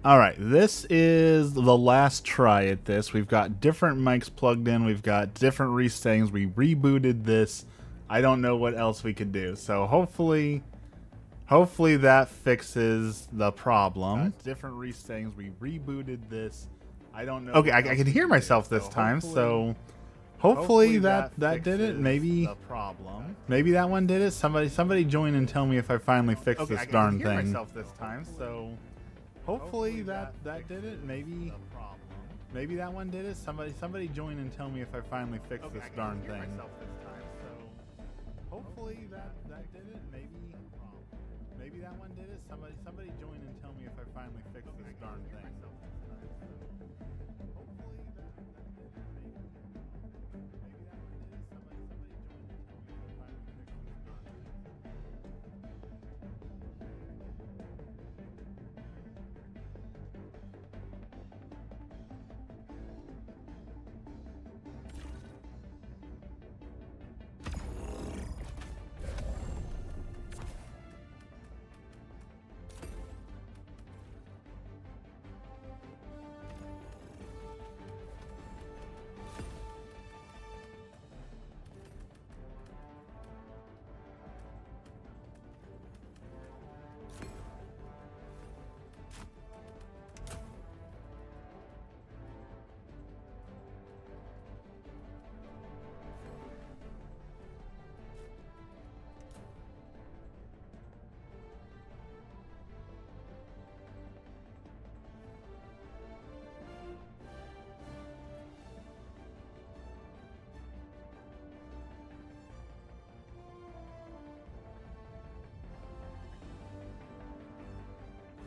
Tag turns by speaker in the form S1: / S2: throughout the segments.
S1: All right, this is the last try at this. We've got different mics plugged in. We've got different resettings. We rebooted this. I don't know what else we could do. So hopefully that fixes the problem. Different resettings. We rebooted this. I don't know. Okay, I can hear myself this time. So hopefully that did it. Maybe the problem. Maybe that one did it. Somebody join and tell me if I finally fixed this darn thing. I can hear myself this time. So. Hopefully that did it. Maybe that one did it. Somebody join and tell me if I finally fixed this darn thing. Hopefully that did it. Maybe that one did it. Somebody join and tell me if I finally fixed this darn thing. Hopefully that did it. Maybe that one did it. Somebody join and tell me if I finally fixed this darn thing.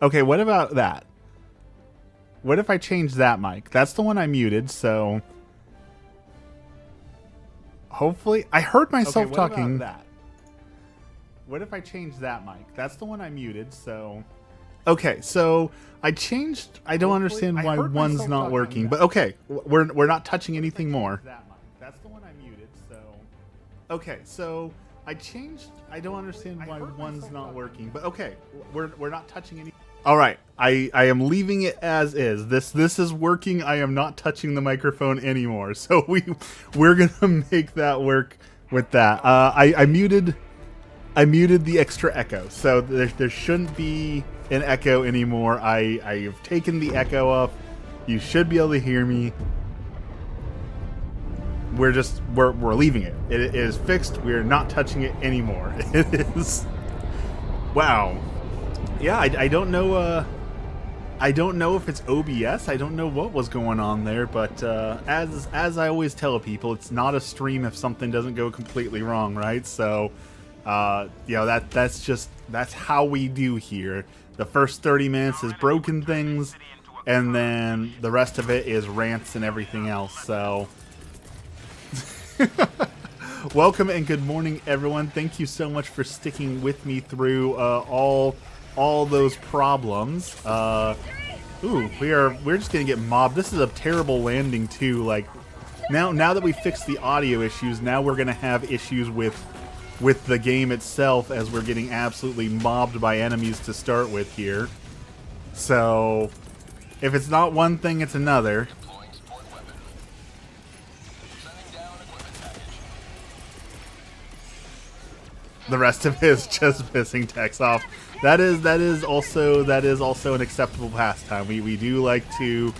S1: Okay, what about that? What if I change that mic? That's the one I muted, so hopefully I heard myself talking. About that? What if I change that mic? That's the one I muted, so okay, so I changed. I don't understand why one's not working, but okay, we're not touching anything more. That's the one I muted, so okay, so I changed. I don't understand why one's not working, but okay, we're not touching any. All right, I am leaving it as is. This is working. I am not touching the microphone anymore. So we're gonna make that work with that. I muted the extra echo, so there shouldn't be an echo anymore. I have taken the echo off. You should be able to hear me. We're leaving it. It is fixed. We're not touching it anymore. It is. Wow. Yeah, I don't know. I don't know if it's OBS. I don't know what was going on there, but as I always tell people, it's not a stream if something doesn't go completely wrong, right? So, you know, that's how we do here. The first 30 minutes is broken things, and then the rest of it is rants and everything else. So, welcome and good morning, everyone. Thank you so much for sticking with me through all all those problems. Ooh, we're just gonna get mobbed. This is a terrible landing too. Like now that we fixed the audio issues, now we're gonna have issues with the game itself as we're getting absolutely mobbed by enemies to start with here. So if it's not one thing, it's another. The rest of it is just pissing techs off. That is also an acceptable pastime. We do like to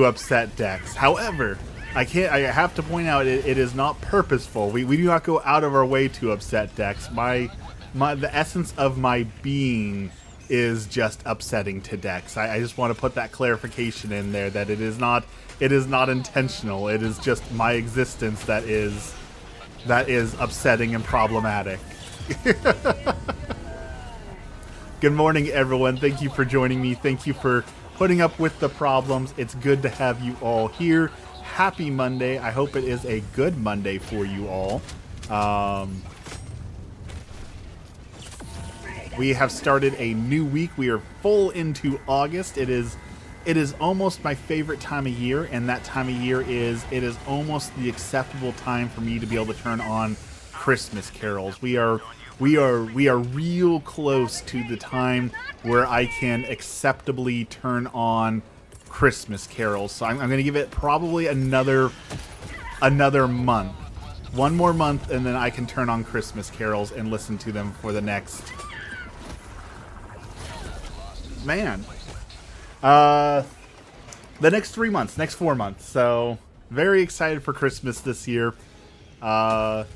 S1: upset decks. However, I have to point out it is not purposeful. We do not go out of our way to upset decks. The essence of my being is just upsetting to decks. I just want to put that clarification in there that it is not intentional. It is just my existence that is upsetting and problematic. Good morning, everyone. Thank you for joining me. Thank you for putting up with the problems. It's good to have you all here. Happy Monday. I hope it is a good Monday for you all. We have started a new week. We are full into August. It is almost my favorite time of year, and that time of year is almost the acceptable time for me to be able to turn on Christmas carols. We are real close to the time where I can acceptably turn on Christmas carols. So I'm going to give it probably another month. One more month, and then I can turn on Christmas carols and listen to them for the next... Man. The next 3 months, next 4 months. So very excited for Christmas this year. So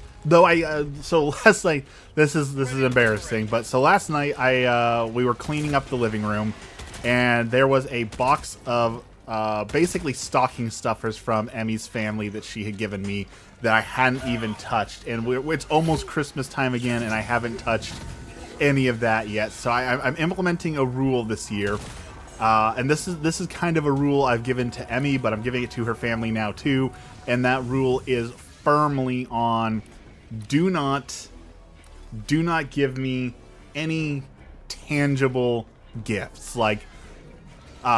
S1: last night, this is embarrassing, but so last night we were cleaning up the living room, and there was a box of basically stocking stuffers from Emmy's family that she had given me that I hadn't even touched, and it's almost Christmas time again, and I haven't touched any of that yet. So I'm implementing a rule this year. And this is kind of a rule I've given to Emmy, but I'm giving it to her family now too. And that rule is firmly on: do not give me any tangible gifts. Like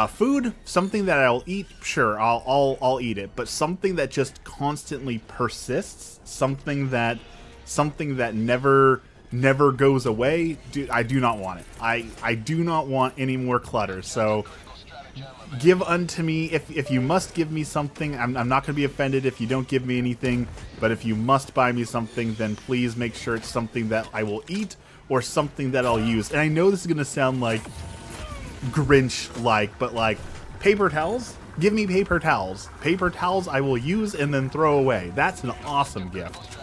S1: food, something that I'll eat, sure, I'll eat it. But something that just constantly persists, something that never goes away, I do not want it. I do not want any more clutter. So give unto me, if you must give me something, I'm not going to be offended if you don't give me anything, but if you must buy me something, then please make sure it's something that I will eat or something that I'll use. And I know this is going to sound like Grinch-like, but like paper towels, give me paper towels. Paper towels I will use and then throw away. That's an awesome gift.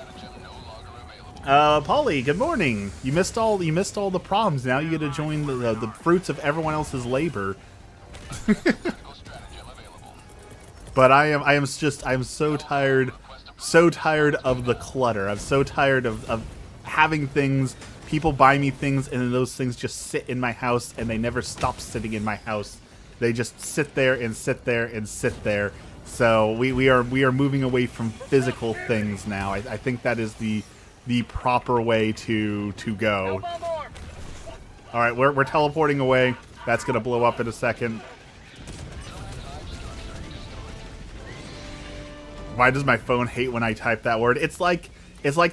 S1: Polly, good morning. You missed all the problems. Now you get to join the fruits of everyone else's labor. But I'm so tired of the clutter. I'm so tired of having things. People buy me things, and then those things just sit in my house, and they never stop sitting in my house. They just sit there and sit there and sit there. So we are moving away from physical things now. I think that is the proper way to go. All right, we're teleporting away. That's gonna blow up in a second. Why does my phone hate when I type that word? It's like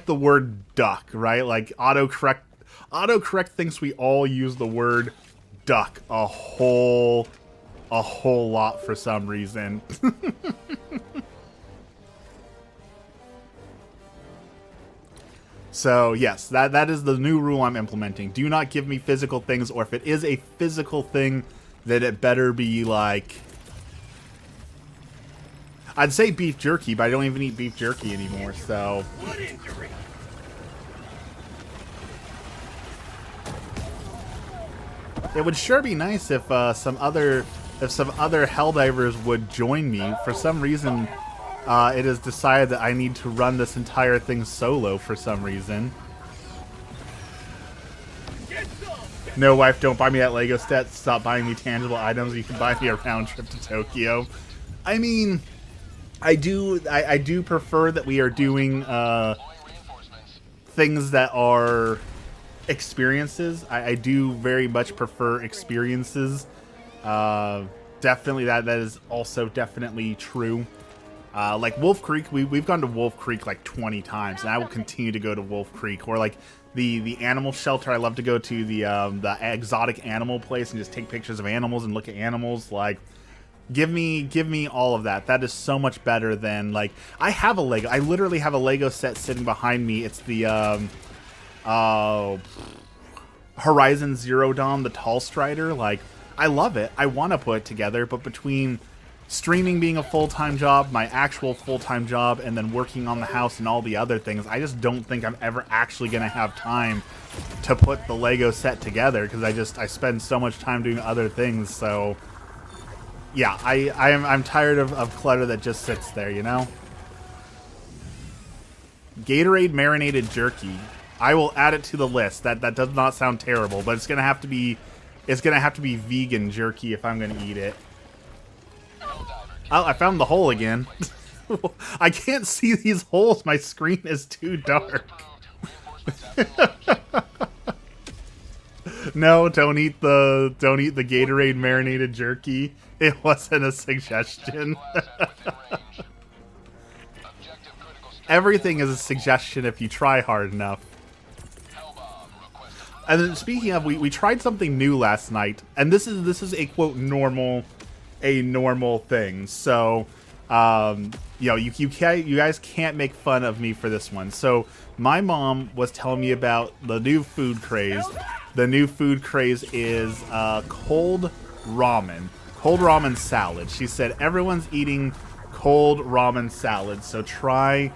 S1: the word duck, right? Like autocorrect thinks we all use the word duck a whole lot for some reason. So yes, that is the new rule I'm implementing. Do not give me physical things, or if it is a physical thing, then it better be like... I'd say beef jerky, but I don't even eat beef jerky anymore, so... It would sure be nice if some other Helldivers would join me. For some reason... it is decided that I need to run this entire thing solo for some reason. No, wife, don't buy me that Lego set. Stop buying me tangible items. You can buy me a round trip to Tokyo. I mean, I do prefer that we are doing things that are experiences. I do very much prefer experiences. Definitely that is also definitely true. Like Wolf Creek, we've gone to Wolf Creek like 20 times, and I will continue to go to Wolf Creek. Or like the animal shelter, I love to go to the exotic animal place and just take pictures of animals and look at animals. Like, give me all of that. That is so much better than like I have a Lego. I literally have a Lego set sitting behind me. It's the Horizon Zero Dawn, the Tall Strider. Like, I love it. I want to put it together, but between streaming being a full-time job, my actual full-time job, and then working on the house and all the other things, I just don't think I'm ever actually going to have time to put the Lego set together, because I spend so much time doing other things. So yeah, I'm tired of clutter that just sits there, you know? Gatorade marinated jerky. I will add it to the list. That does not sound terrible, but it's gonna have to be vegan jerky if I'm gonna eat it. Oh, I found the hole again. I can't see these holes. My screen is too dark. No, don't eat the Gatorade marinated jerky. It wasn't a suggestion. Everything is a suggestion if you try hard enough. And then speaking of, we tried something new last night, and this is a quote normal thing. So, you know, you guys can't make fun of me for this one. So my mom was telling me about the new food craze. The new food craze is cold ramen salad. She said everyone's eating cold ramen salad, so try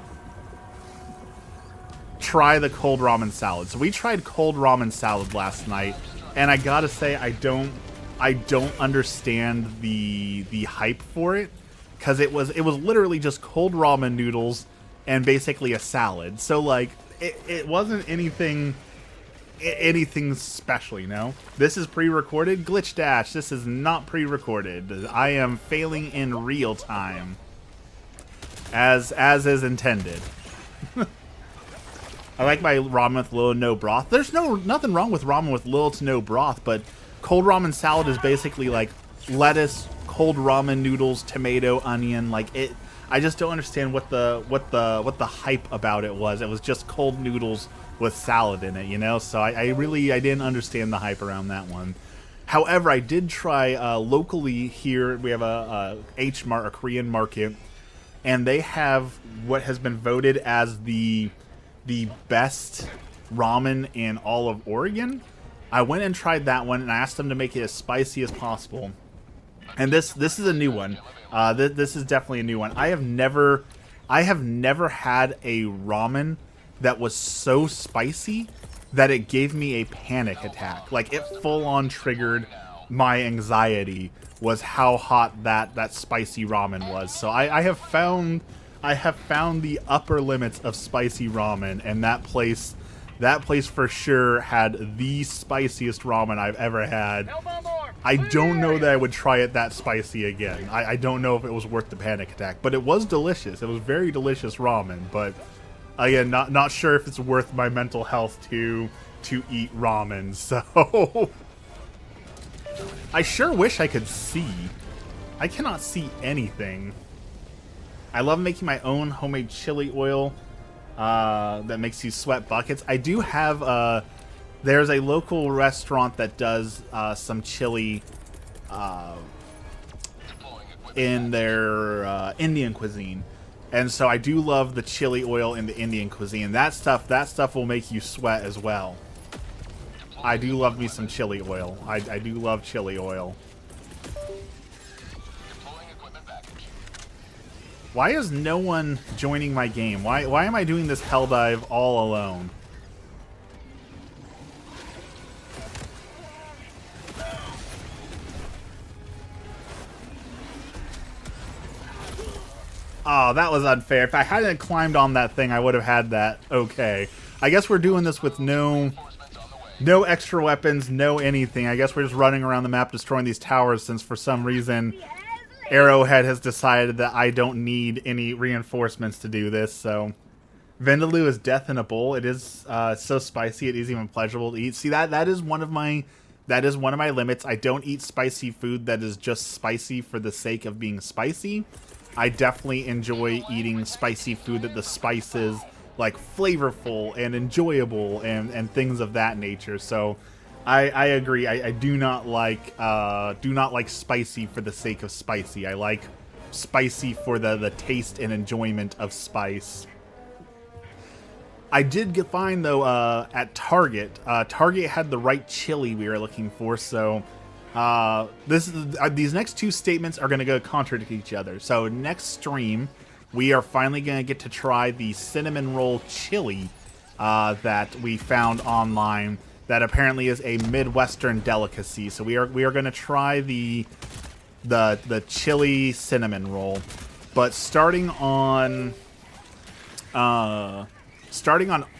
S1: the cold ramen salad. So we tried cold ramen salad last night, and I gotta say I don't understand the hype for it, because it was literally just cold ramen noodles and basically a salad. So like it wasn't anything special, you know. This is pre-recorded. Glitch Dash, this is not pre-recorded. I am failing in real time, as is intended. I like my ramen with little to no broth. There's nothing wrong with ramen with little to no broth, but cold ramen salad is basically like lettuce, cold ramen noodles, tomato, onion. Like it, I just don't understand what the hype about it was. It was just cold noodles with salad in it, you know. So I didn't understand the hype around that one. However, I did try locally here. We have a H Mart, a Korean market, and they have what has been voted as the best ramen in all of Oregon. I went and tried that one, and I asked them to make it as spicy as possible. And this is a new one. This is definitely a new one. I have never had a ramen that was so spicy that it gave me a panic attack. Like, it full on triggered my anxiety, was how hot that spicy ramen was. So I have found the upper limits of spicy ramen, and that place for sure had the spiciest ramen I've ever had. I don't know that I would try it that spicy again. I don't know if it was worth the panic attack, but it was delicious. It was very delicious ramen, but again, not sure if it's worth my mental health to eat ramen. So I sure wish I could see. I cannot see anything. I love making my own homemade chili oil that makes you sweat buckets. I do have there's a local restaurant that does some chili in their Indian cuisine, and so I do love the chili oil in the Indian cuisine. That stuff will make you sweat as well. I do love me some chili oil. I do love chili oil. Why is no one joining my game? Why am I doing this hell dive all alone? Oh, that was unfair. If I hadn't climbed on that thing, I would have had that. Okay. I guess we're doing this with no extra weapons, no anything. I guess we're just running around the map destroying these towers, since for some reason Arrowhead has decided that I don't need any reinforcements to do this, so Vindaloo is death in a bowl. It is so spicy it is even pleasurable to eat. See, that is one of my limits. I don't eat spicy food that is just spicy for the sake of being spicy. I definitely enjoy eating spicy food that the spice is like flavorful and enjoyable and things of that nature. So I agree. I do not like spicy for the sake of spicy. I like spicy for the taste and enjoyment of spice. I did find, though, at Target, Target had the right chili we were looking for, so these next two statements are going to go contradict each other. So next stream, we are finally going to get to try the cinnamon roll chili that we found online that apparently is a Midwestern delicacy. So we are going to try the chili cinnamon roll, but starting on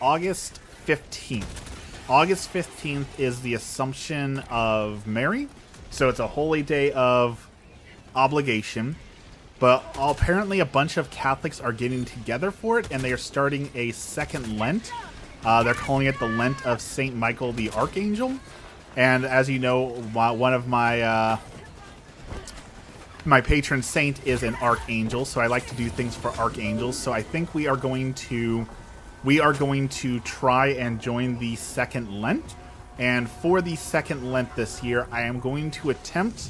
S1: August 15th. August 15th is the Assumption of Mary, so it's a holy day of obligation. But apparently a bunch of Catholics are getting together for it, and they are starting a second Lent. They're calling it the Lent of St. Michael the Archangel. And as you know, one of my patron saint is an archangel, so I like to do things for archangels. So I think we are going to try and join the second Lent. And for the second Lent this year, I am going to attempt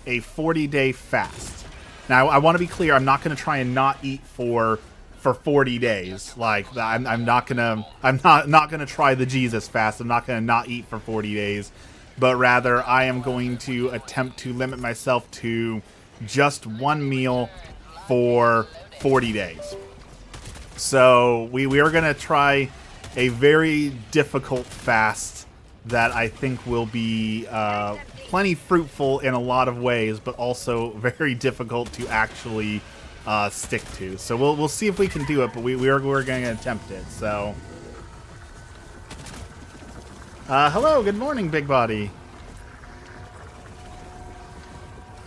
S1: a 40-day fast. Now, I want to be clear, I'm not going to try and not eat for 40 days. Like, I'm not gonna try the Jesus fast. I'm not gonna not eat for 40 days. But rather, I am going to attempt to limit myself to just one meal for 40 days. So we are going to try a very difficult fast that I think will be plenty fruitful in a lot of ways, but also very difficult to actually stick to. So we'll see if we can do it, but we're going to attempt it. So hello, good morning, Big Body.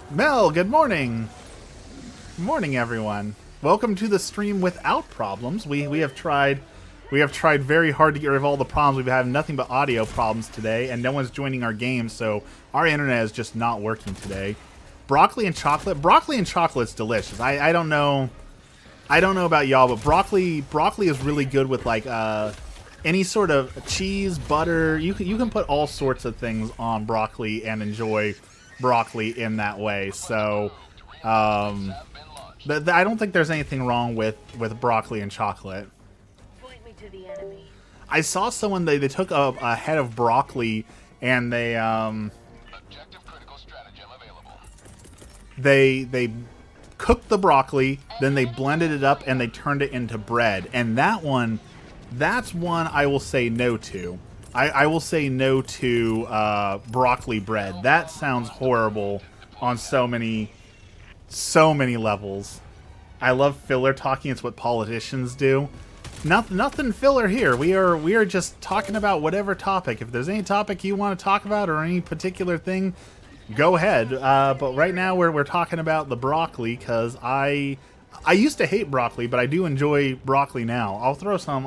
S1: Mel, good morning. Good morning, everyone. Welcome to the stream without problems. We have tried very hard to get rid of all the problems. We've had nothing but audio problems today, and no one's joining our game, so our internet is just not working today. Broccoli and chocolate. Broccoli and chocolate's delicious. I don't know about y'all, but broccoli is really good with like any sort of cheese, butter. You can put all sorts of things on broccoli and enjoy broccoli in that way. So I don't think there's anything wrong with broccoli and chocolate. I saw someone, they took a head of broccoli and they cooked the broccoli, then they blended it up and they turned it into bread. And that's one I will say no to. I will say no to broccoli bread. That sounds horrible on so many levels. I love filler talking. It's what politicians do. Nothing filler here. We are just talking about whatever topic. If there's any topic you want to talk about or any particular thing, go ahead. But right now we're talking about the broccoli because I used to hate broccoli, but I do enjoy broccoli now. I'll throw some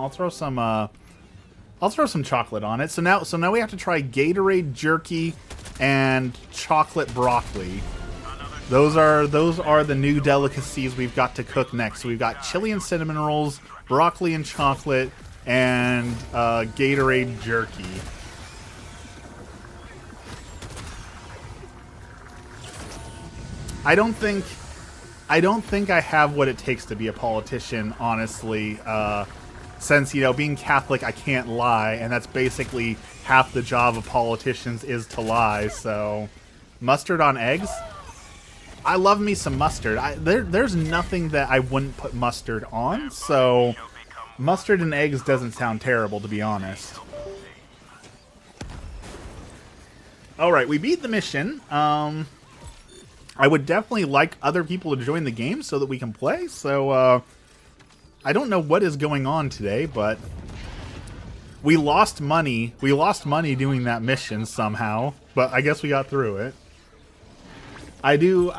S1: chocolate on it. So now we have to try Gatorade jerky and chocolate broccoli. Those are the new delicacies we've got to cook next. So we've got chili and cinnamon rolls, broccoli and chocolate, and Gatorade jerky. I don't think I have what it takes to be a politician, honestly. Since, being Catholic, I can't lie, and that's basically half the job of politicians is to lie. So, mustard on eggs? I love me some mustard. There's nothing that I wouldn't put mustard on, so mustard and eggs doesn't sound terrible, to be honest. Alright, we beat the mission. I would definitely like other people to join the game so that we can play, so I don't know what is going on today, but we lost money. We lost money doing that mission somehow, but I guess we got through it. I do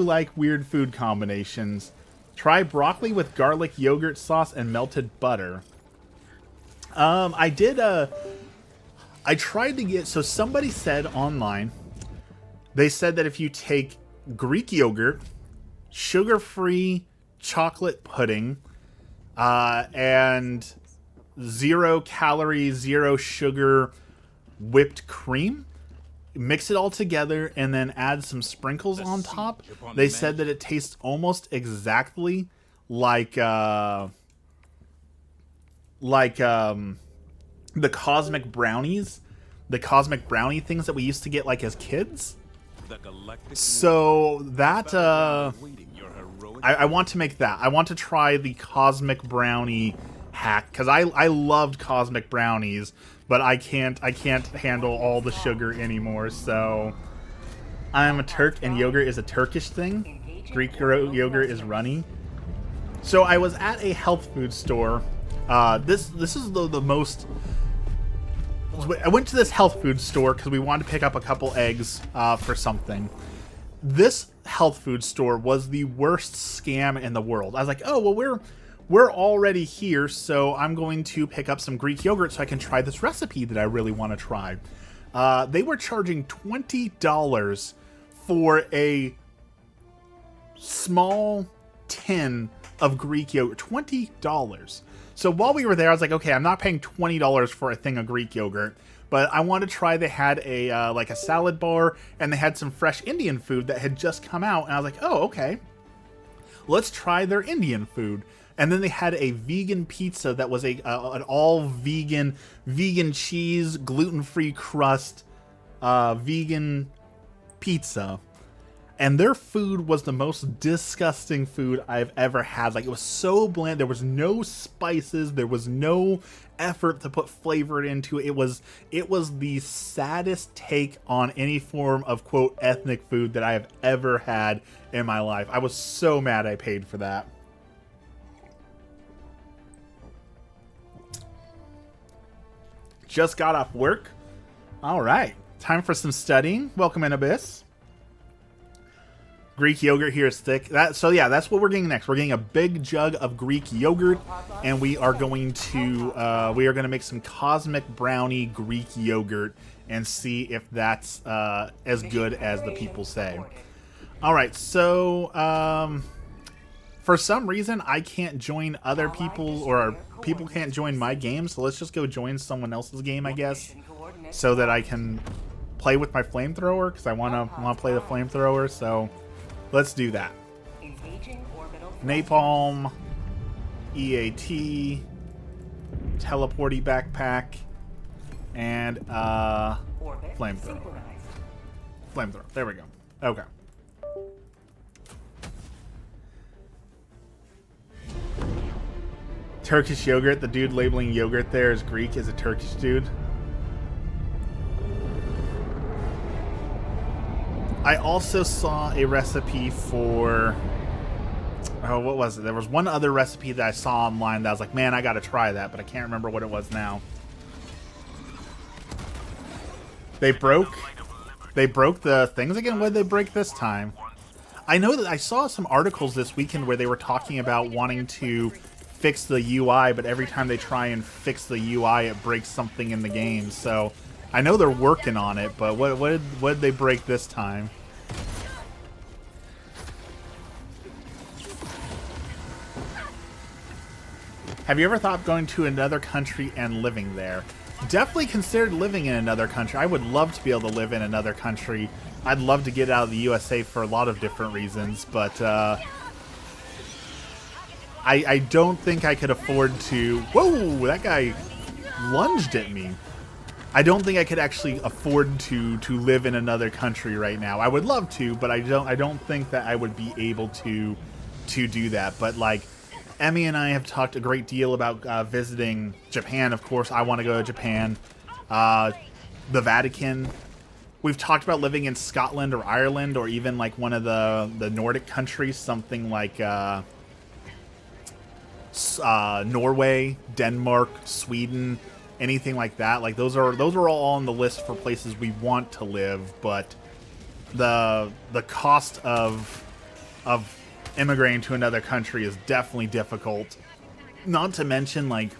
S1: like weird food combinations. Try broccoli with garlic yogurt sauce and melted butter. I tried to get, so somebody said online, they said that if you take Greek yogurt, sugar-free chocolate pudding, and 0 calorie, 0 sugar whipped cream, mix it all together, and then add some sprinkles on top, they said that it tastes almost exactly like the cosmic brownies, the cosmic brownie things that we used to get like as kids. So that I want to make that. I want to try the cosmic brownie hack, because I loved cosmic brownies, but I can't handle all the sugar anymore. So I'm a Turk, and yogurt is a Turkish thing. Greek yogurt is runny. So I was at a health food store. This is the most. I went to this health food store because we wanted to pick up a couple eggs for something. This health food store was the worst scam in the world. I was like, oh, well, we're already here, so I'm going to pick up some Greek yogurt so I can try this recipe that I really want to try. They were charging $20 for a small tin of Greek yogurt. $20. So while we were there, I was like, okay, I'm not paying $20 for a thing of Greek yogurt, but I want to try. They had a like a salad bar, and they had some fresh Indian food that had just come out, and I was like, oh, okay, let's try their Indian food. And then they had a vegan pizza that was an all vegan cheese, gluten-free crust, vegan pizza. And their food was the most disgusting food I've ever had. Like, it was so bland. There was no spices. There was no effort to put flavor into it. It was the saddest take on any form of, quote, ethnic food that I have ever had in my life. I was so mad I paid for that. Just got off work. All right. Time for some studying. Welcome in, Abyss. Greek yogurt here is thick. So yeah, that's what we're getting next. We're getting a big jug of Greek yogurt, and we are going to make some cosmic brownie Greek yogurt and see if that's as good as the people say. All right, so for some reason I can't join other people, or people can't join my game. So let's just go join someone else's game, I guess, so that I can play with my flamethrower, because I want to play the flamethrower. So let's do that. Napalm, EAT, teleporty backpack, and flamethrower. Flamethrower. There we go. Okay. Turkish yogurt. The dude labeling yogurt there as Greek is a Turkish dude. I also saw a recipe for... Oh, what was it? There was one other recipe that I saw online that I was like, man, I gotta try that, but I can't remember what it was now. They broke the things again? What did they break this time? I know that I saw some articles this weekend where they were talking about wanting to fix the UI, but every time they try and fix the UI, it breaks something in the game. So I know they're working on it, but what did they break this time? Have you ever thought of going to another country and living there? Definitely considered living in another country. I would love to be able to live in another country. I'd love to get out of the USA for a lot of different reasons, but I don't think I could afford to... Whoa, that guy lunged at me. I don't think I could actually afford to live in another country right now. I would love to, but I don't think that I would be able to do that. But like, Emmy and I have talked a great deal about visiting Japan. Of course, I want to go to Japan. The Vatican. We've talked about living in Scotland or Ireland, or even like one of the Nordic countries, something like Norway, Denmark, Sweden, anything like that. Like those are all on the list for places we want to live, but the cost of immigrating to another country is definitely difficult. Not to mention, like,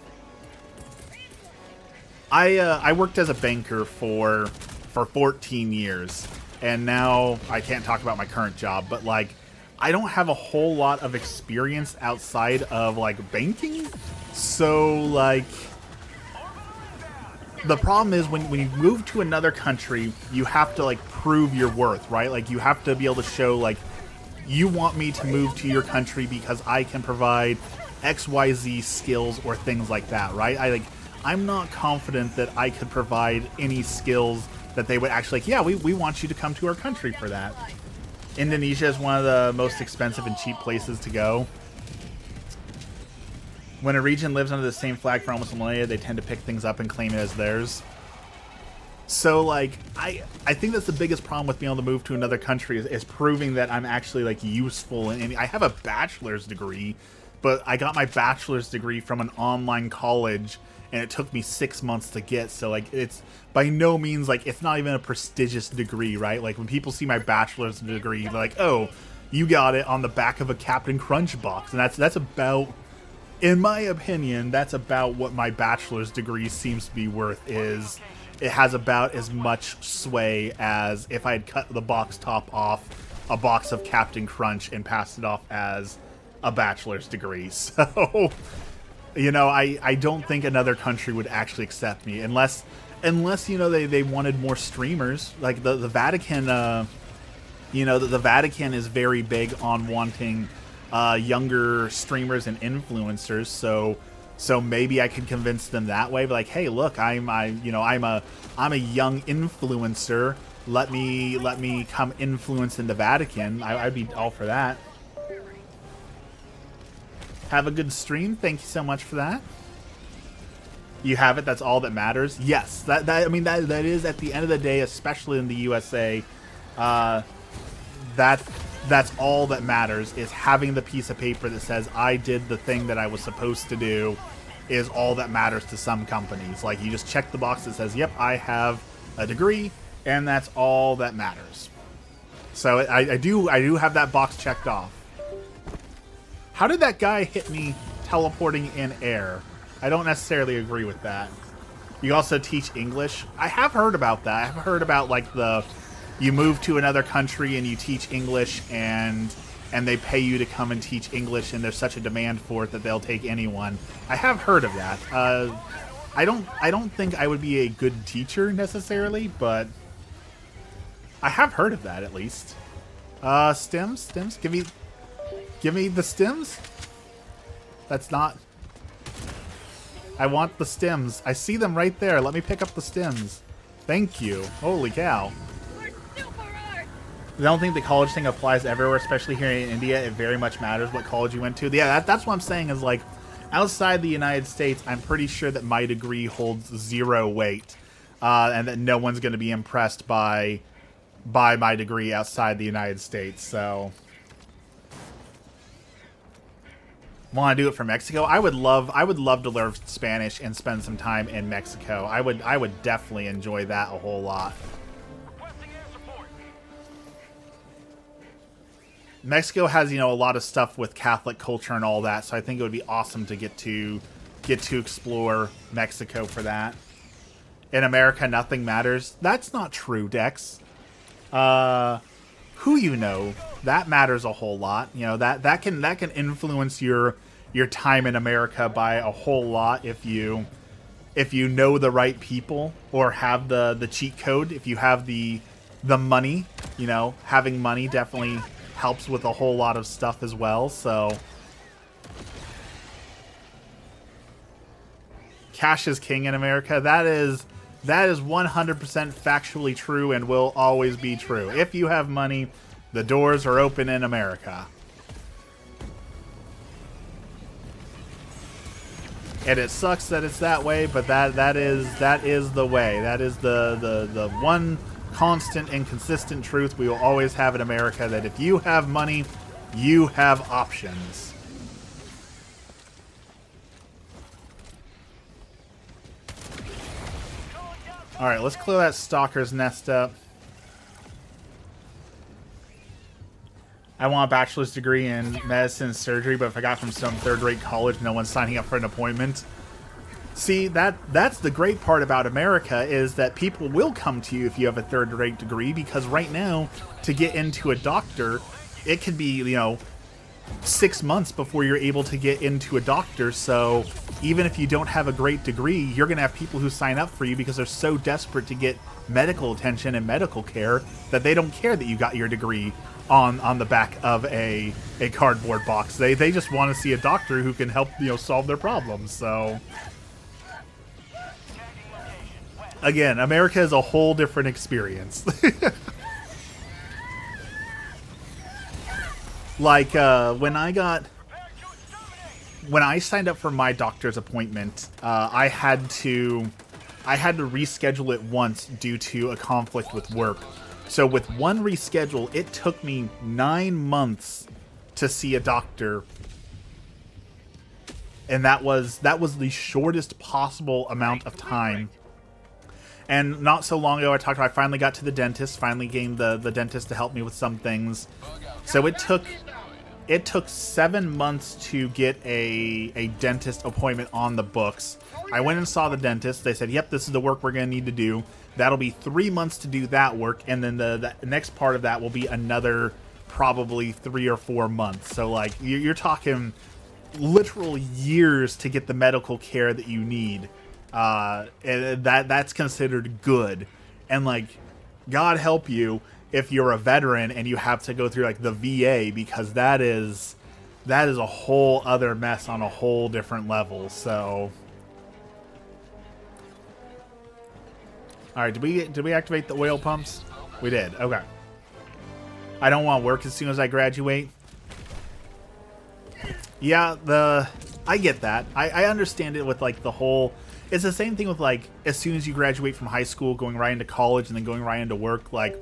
S1: I worked as a banker for 14 years, and now I can't talk about my current job, but like, I don't have a whole lot of experience outside of like banking, so like, the problem is when you move to another country, you have to like prove your worth, right? Like, you have to be able to show like, you want me to move to your country because I can provide XYZ skills or things like that, right? I'm not confident that I could provide any skills that they would actually like, yeah, we want you to come to our country for that. Indonesia is one of the most expensive and cheap places to go. When a region lives under the same flag for almost a millennia, they tend to pick things up and claim it as theirs. So, like, I think that's the biggest problem with being able to move to another country is proving that I'm actually, like, useful. And I have a bachelor's degree, but I got my bachelor's degree from an online college, and it took me 6 months to get. So, like, it's by no means, like, it's not even a prestigious degree, right? Like, when people see my bachelor's degree, they're like, oh, you got it on the back of a Captain Crunch box. And that's about, in my opinion, that's about what my bachelor's degree seems to be worth. Is it has about as much sway as if I had cut the box top off a box of Captain Crunch and passed it off as a bachelor's degree. So, you know, I don't think another country would actually accept me unless you know, they wanted more streamers. Like the Vatican, you know, the Vatican is very big on wanting younger streamers and influencers. So maybe I could convince them that way. But like, hey, look, I'm a young influencer. Let me come influence in the Vatican. I'd be all for that. Have a good stream. Thank you so much for that. You have it. That's all that matters. Yes, that I mean that is at the end of the day, especially in the USA, that's all that matters, is having the piece of paper that says I did the thing that I was supposed to do. Is all that matters to some companies. Like, you just check the box that says, yep, I have a degree, and that's all that matters. So I do have that box checked off. How did that guy hit me teleporting in air? I don't necessarily agree with that. You also teach English. I have heard about that. I've heard about, like, you move to another country and you teach English, and they pay you to come and teach English, and there's such a demand for it that they'll take anyone. I have heard of that. I don't think I would be a good teacher necessarily, but I have heard of that at least. Stims, give me the stims. That's not. I want the stims. I see them right there. Let me pick up the stims. Thank you. Holy cow. I don't think the college thing applies everywhere, especially here in India. It very much matters what college you went to. Yeah, that's what I'm saying is, like, outside the United States, I'm pretty sure that my degree holds zero weight, and that no one's going to be impressed by my degree outside the United States. So, want to do it for Mexico? I would love to learn Spanish and spend some time in Mexico. I would definitely enjoy that a whole lot. Mexico has, you know, a lot of stuff with Catholic culture and all that, so I think it would be awesome to get to explore Mexico for that. In America, nothing matters. That's not true, Dex. Who you know, that matters a whole lot. You know, that can influence your time in America by a whole lot if you know the right people or have the cheat code. If you have the money, you know, having money definitely helps with a whole lot of stuff as well. So cash is king in America. That is 100% factually true and will always be true. If you have money, the doors are open in America. And it sucks that it's that way, but that is the way. That is the one constant and consistent truth we will always have in America, that if you have money, you have options. Alright, let's clear that stalker's nest up. I want a bachelor's degree in medicine and surgery, but if I got from some third-rate college, no one's signing up for an appointment. See, that's the great part about America, is that people will come to you if you have a third-rate degree, because right now, to get into a doctor, it could be, 6 months before you're able to get into a doctor. So even if you don't have a great degree, you're going to have people who sign up for you because they're so desperate to get medical attention and medical care that they don't care that you got your degree on the back of a cardboard box. They just want to see a doctor who can help solve their problems. So again, America is a whole different experience. Like when I signed up for my doctor's appointment, I had to reschedule it once due to a conflict with work. So with one reschedule, it took me 9 months to see a doctor, and that was the shortest possible amount of time. And not so long ago, I finally got to the dentist, finally gained the dentist to help me with some things. So it took 7 months to get a dentist appointment on the books. I went and saw the dentist. They said, yep, this is the work we're going to need to do. That'll be 3 months to do that work, and then the next part of that will be another probably 3 or 4 months. So, like, you're talking literal years to get the medical care that you need. And that's considered good. And, like, God help you if you're a veteran and you have to go through, like, the VA, because that is a whole other mess on a whole different level. So, all right, did we activate the oil pumps? We did. Okay. I don't want to work as soon as I graduate. Yeah, I get that. I understand it with, like, the whole. It's the same thing with, like, as soon as you graduate from high school, going right into college and then going right into work. Like,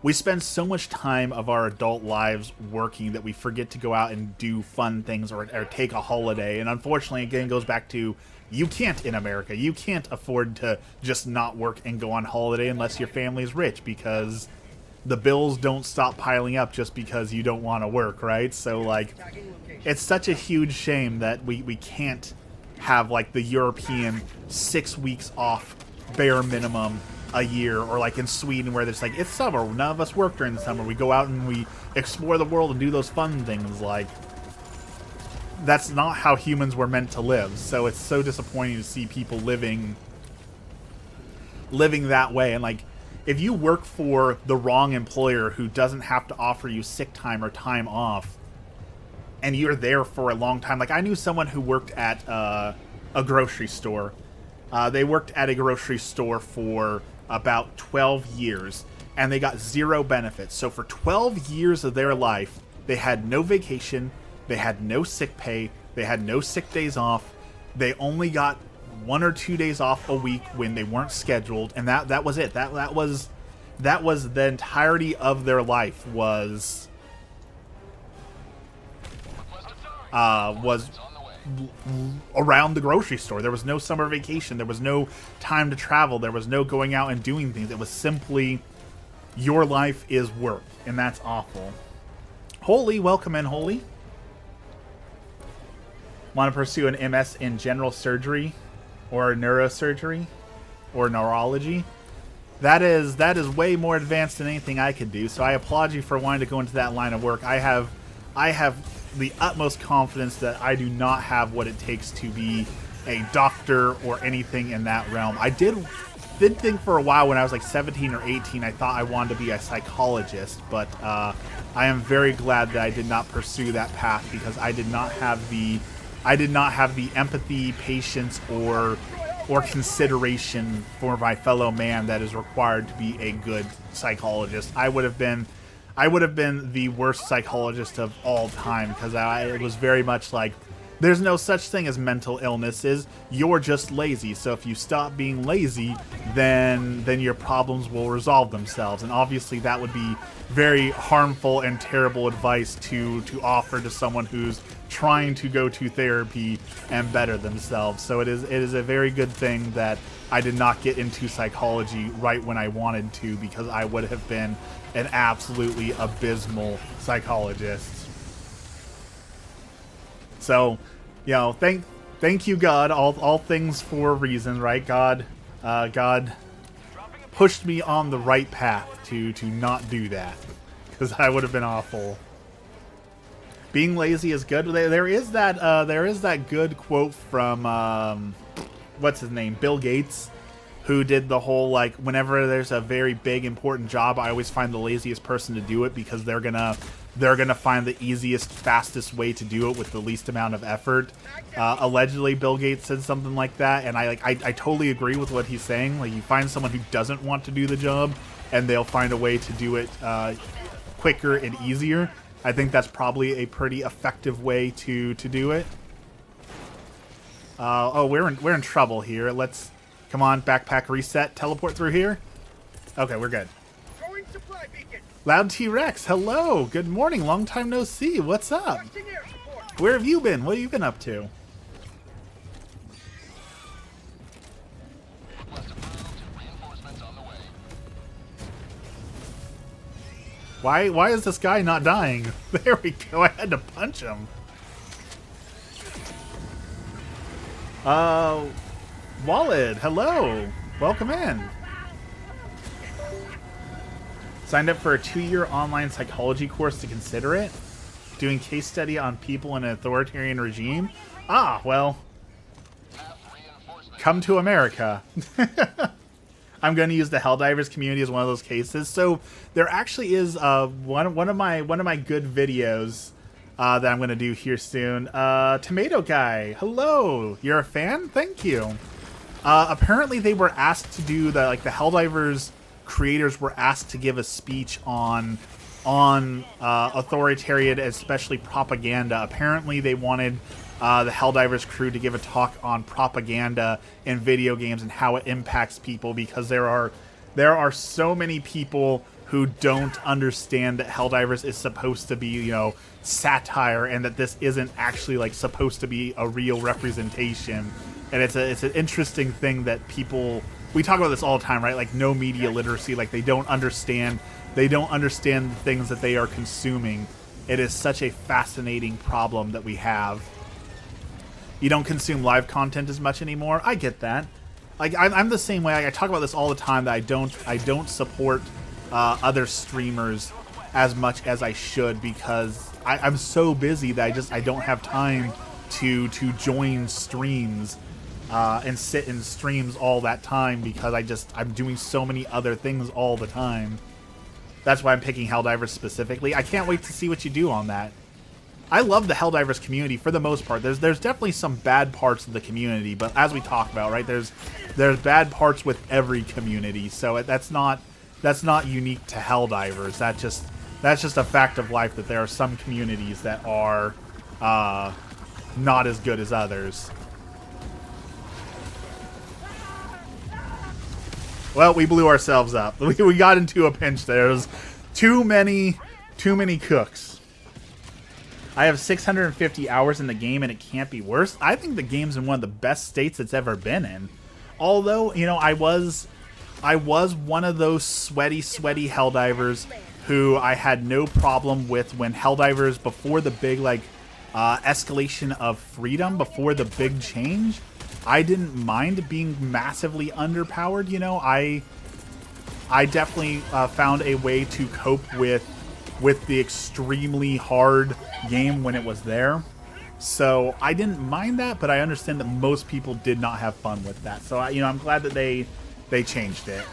S1: we spend so much time of our adult lives working that we forget to go out and do fun things or take a holiday. And unfortunately, again, it goes back to, you can't in America. You can't afford to just not work and go on holiday unless your family's rich, because the bills don't stop piling up just because you don't want to work, right? So, like, it's such a huge shame that we can't have, like, the European 6 weeks off bare minimum a year, or like in Sweden where there's like, it's summer, none of us work during the summer, we go out and we explore the world and do those fun things. Like, that's not how humans were meant to live. So it's so disappointing to see people living that way. And, like, if you work for the wrong employer who doesn't have to offer you sick time or time off, and you're there for a long time, like, I knew someone who worked at a grocery store. They worked at a grocery store for about 12 years, and they got 0 benefits. So for 12 years of their life, they had no vacation, they had no sick pay, they had no sick days off. They only got 1 or 2 days off a week when they weren't scheduled, and that was it. That was the entirety of their life was around the grocery store. There was no summer vacation, there was no time to travel, there was no going out and doing things. It was simply, your life is work, and that's awful. Holy, welcome in, Holy. Want to pursue an MS in general surgery or neurosurgery or neurology? That is way more advanced than anything I could do, so I applaud you for wanting to go into that line of work. I have the utmost confidence that I do not have what it takes to be a doctor or anything in that realm. I did think for a while when I was like 17 or 18, I thought I wanted to be a psychologist, but I am very glad that I did not pursue that path, because I did not have the empathy, patience, or consideration for my fellow man that is required to be a good psychologist. I would have been the worst psychologist of all time, because it was very much like, There's no such thing as mental illnesses. You're just lazy. So if you stop being lazy, then your problems will resolve themselves. And obviously that would be very harmful and terrible advice to offer to someone who's trying to go to therapy and better themselves. So it is a very good thing that I did not get into psychology right when I wanted to, because I would have been an absolutely abysmal psychologist. So, you know, thank you, God. All things for a reason, right? God pushed me on the right path to not do that, because I would have been awful. Being lazy is good. There is that good quote from what's his name, Bill Gates, who did the whole, like, whenever there's a very big important job, I always find the laziest person to do it, because they're gonna find the easiest, fastest way to do it with the least amount of effort. Allegedly, Bill Gates said something like that, and I totally agree with what he's saying. Like, you find someone who doesn't want to do the job, and they'll find a way to do it quicker and easier. I think that's probably a pretty effective way to do it. Oh, we're in trouble here. Let's come on, backpack reset, teleport through here. Okay, we're good. Loud T-Rex, hello, good morning, long time no see. What's up? Where have you been? What have you been up to? Why is this guy not dying? There we go, I had to punch him. Walid, hello. Welcome in. Signed up for a 2-year online psychology course to consider it. Doing case study on people in an authoritarian regime. Ah, well. Come to America. I'm going to use the Helldivers community as one of those cases. So there actually is one of my good videos that I'm going to do here soon. Tomato Guy, hello. You're a fan? Thank you. Apparently they were asked to do the Helldivers creators were asked to give a speech on authoritarian, especially propaganda. Apparently they wanted the Helldivers crew to give a talk on propaganda in video games and how it impacts people, because there are so many people who don't understand that Helldivers is supposed to be, you know, satire, and that this isn't actually like supposed to be a real representation. And it's an interesting thing that people, we talk about this all the time, right? Like, no media literacy, like they don't understand the things that they are consuming. It is such a fascinating problem that we have. You don't consume live content as much anymore. I get that. Like, I'm the same way. I talk about this all the time, that I don't support other streamers as much as I should, because I'm so busy that I don't have time to join streams and sit in streams all that time, because I'm doing so many other things all the time. That's why I'm picking Helldivers specifically. I can't wait to see what you do on that. I love the Helldivers community for the most part. There's definitely some bad parts of the community, but as we talk about, right, there's bad parts with every community. So that's not unique to Helldivers. That's just a fact of life, that there are some communities that are not as good as others. Well, we blew ourselves up. We got into a pinch there. There's too many cooks. I have 650 hours in the game, and it can't be worse. I think the game's in one of the best states it's ever been in. Although, you know, I was one of those sweaty Helldivers who I had no problem with when Helldivers, before the big, like, escalation of freedom, before the big change, I didn't mind being massively underpowered. You know, I definitely found a way to cope with the extremely hard game when it was there. So I didn't mind that, but I understand that most people did not have fun with that. So I'm glad that they changed it.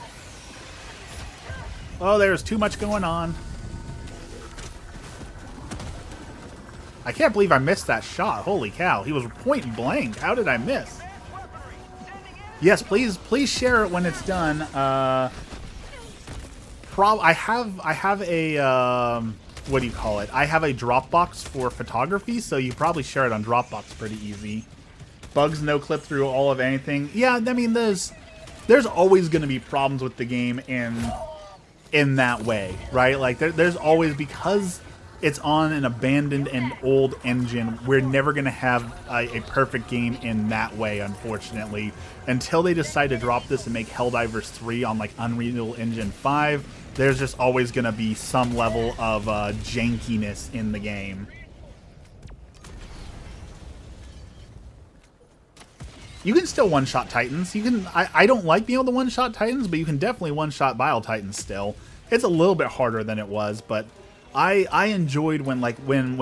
S1: Oh, there's too much going on. I can't believe I missed that shot. Holy cow, he was point blank. How did I miss? Yes, please share it when it's done. I have a what do you call it? I have a Dropbox for photography, so you probably share it on Dropbox pretty easy. Bugs no clip through all of anything. Yeah, I mean, there's always going to be problems with the game in that way, right? Like there's always, because it's on an abandoned and old engine, we're never going to have a perfect game in that way, unfortunately, until they decide to drop this and make Helldivers 3 on like Unreal Engine 5. There's just always going to be some level of jankiness in the game. You can still one-shot Titans. You can. I don't like being able to one-shot Titans, but you can definitely one-shot Bile Titans still. It's a little bit harder than it was, but I enjoyed when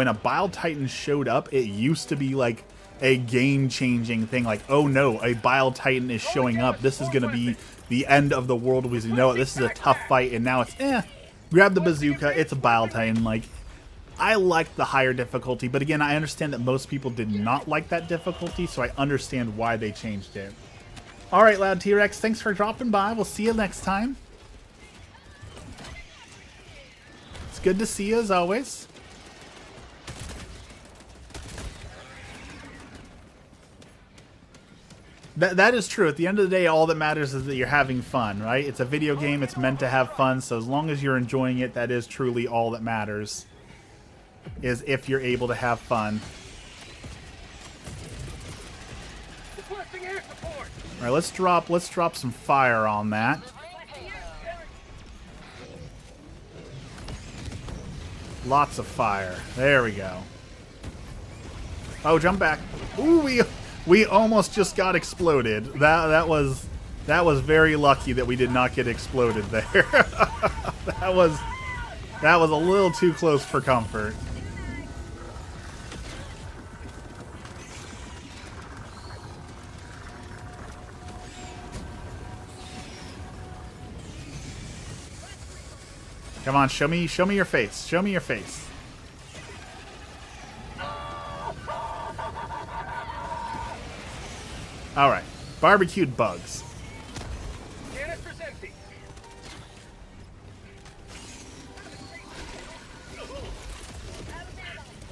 S1: a Bile Titan showed up. It used to be like a game-changing thing. Like, oh no, a Bile Titan is showing up. This is gonna be the end of the world as we know it. This is a tough fight, and now it's grab the bazooka. It's a Bile Titan. Like, I liked the higher difficulty, but again, I understand that most people did not like that difficulty, so I understand why they changed it. Alright, Loud T-Rex, thanks for dropping by. We'll see you next time. It's good to see you, as always. That is true. At the end of the day, all that matters is that you're having fun, right? It's a video game. It's meant to have fun, so as long as you're enjoying it, that is truly all that matters. Is if you're able to have fun. Alright, let's drop some fire on that. Lots of fire. There we go. Oh, jump back. Ooh, we almost just got exploded. That was very lucky that we did not get exploded there. that was a little too close for comfort. Come on, show me your face. Show me your face. All right, barbecued bugs.
S2: Canister's empty.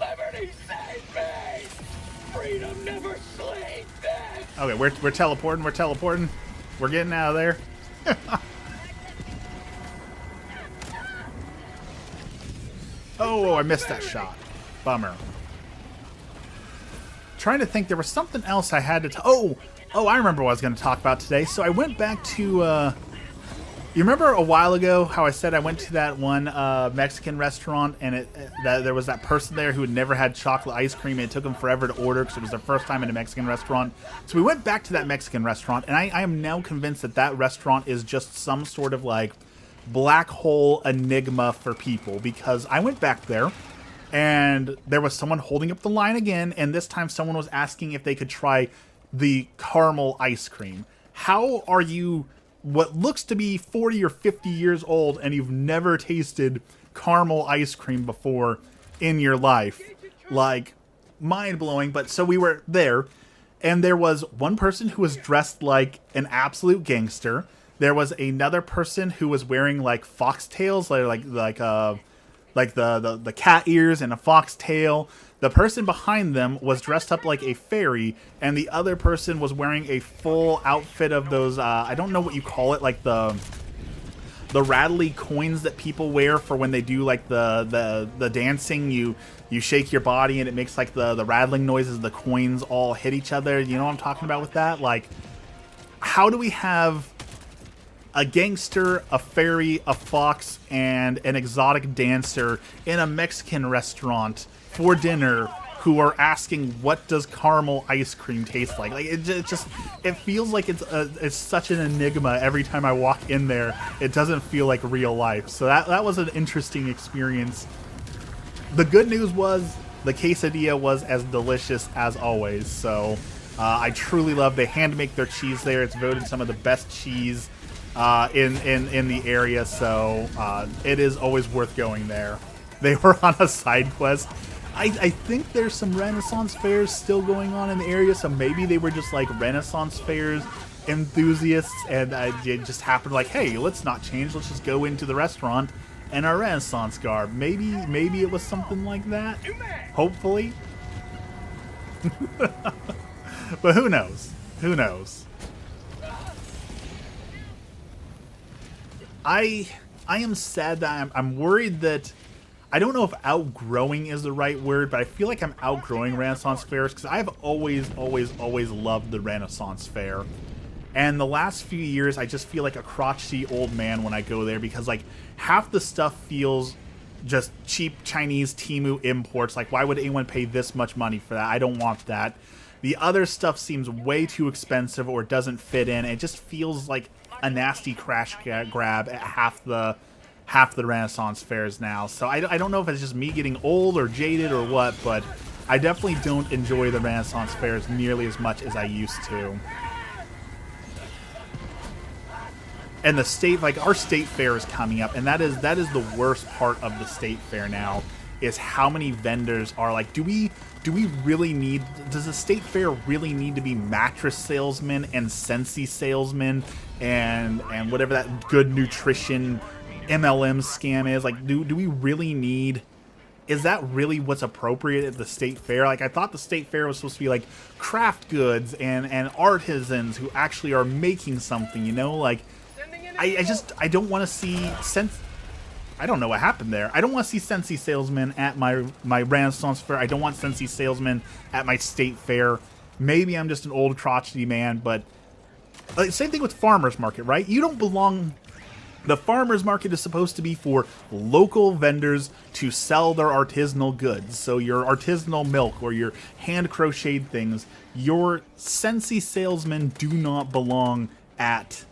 S2: Liberty save me! Freedom never sleeps.
S1: Okay, we're teleporting. We're teleporting. We're getting out of there. Oh, I missed that shot. Bummer. Trying to think, there was something else I had to... Oh, I remember what I was going to talk about today. So I went back to... you remember a while ago how I said I went to that one Mexican restaurant and there was that person there who had never had chocolate ice cream and it took them forever to order because it was their first time in a Mexican restaurant. So we went back to that Mexican restaurant, and I am now convinced that that restaurant is just some sort of like black hole enigma for people, because I went back there and there was someone holding up the line again, and this time someone was asking if they could try the caramel ice cream. How are you what looks to be 40 or 50 years old and you've never tasted caramel ice cream before in your life? Like, mind-blowing. But so we were there, and there was one person who was dressed like an absolute gangster. There was another person who was wearing like foxtails, like the cat ears and a foxtail. The person behind them was dressed up like a fairy, and the other person was wearing a full outfit of those, I don't know what you call it, like the rattly coins that people wear for when they do like the dancing. You shake your body and it makes like the rattling noises. The coins all hit each other. You know what I'm talking about with that? Like, how do we have a gangster, a fairy, a fox, and an exotic dancer in a Mexican restaurant for dinner who are asking, what does caramel ice cream taste like? Like, it feels like it's such an enigma every time I walk in there. It doesn't feel like real life. So that was an interesting experience. The good news was the quesadilla was as delicious as always. So I truly love, they hand make their cheese there. It's voted some of the best cheese in the area, so it is always worth going there. They were on a side quest. I think there's some Renaissance fairs still going on in the area, so maybe they were just like Renaissance fairs enthusiasts, and it just happened like, hey, let's not change, let's just go into the restaurant and a Renaissance garb. Maybe it was something like that. Hopefully. But who knows? Who knows? I am sad that I'm worried that, I don't know if outgrowing is the right word, but I feel like I'm outgrowing Renaissance fairs because I've always loved the Renaissance fair. And the last few years, I just feel like a crotchety old man when I go there because, like, half the stuff feels just cheap Chinese Temu imports. Like, why would anyone pay this much money for that? I don't want that. The other stuff seems way too expensive or doesn't fit in. It just feels like a nasty crash grab at half the Renaissance fairs now. So I don't know if it's just me getting old or jaded or what, but I definitely don't enjoy the Renaissance fairs nearly as much as I used to. And the state, like, our state fair is coming up, and that is the worst part of the state fair now, is how many vendors are like, do we really need, does the state fair really need to be mattress salesmen and Scentsy salesmen and whatever that good nutrition MLM scam is? Like, do we really need, is that really what's appropriate at the state fair? Like, I thought the state fair was supposed to be like craft goods and artisans who actually are making something, you know? Like, I don't want to see I don't know what happened there. I don't want to see Scentsy salesmen at my Renaissance fair. I don't want Scentsy salesmen at my state fair. Maybe I'm just an old crotchety man, but same thing with farmers market, right? You don't belong. The farmers market is supposed to be for local vendors to sell their artisanal goods. So your artisanal milk or your hand crocheted things, your Scentsy salesmen do not belong at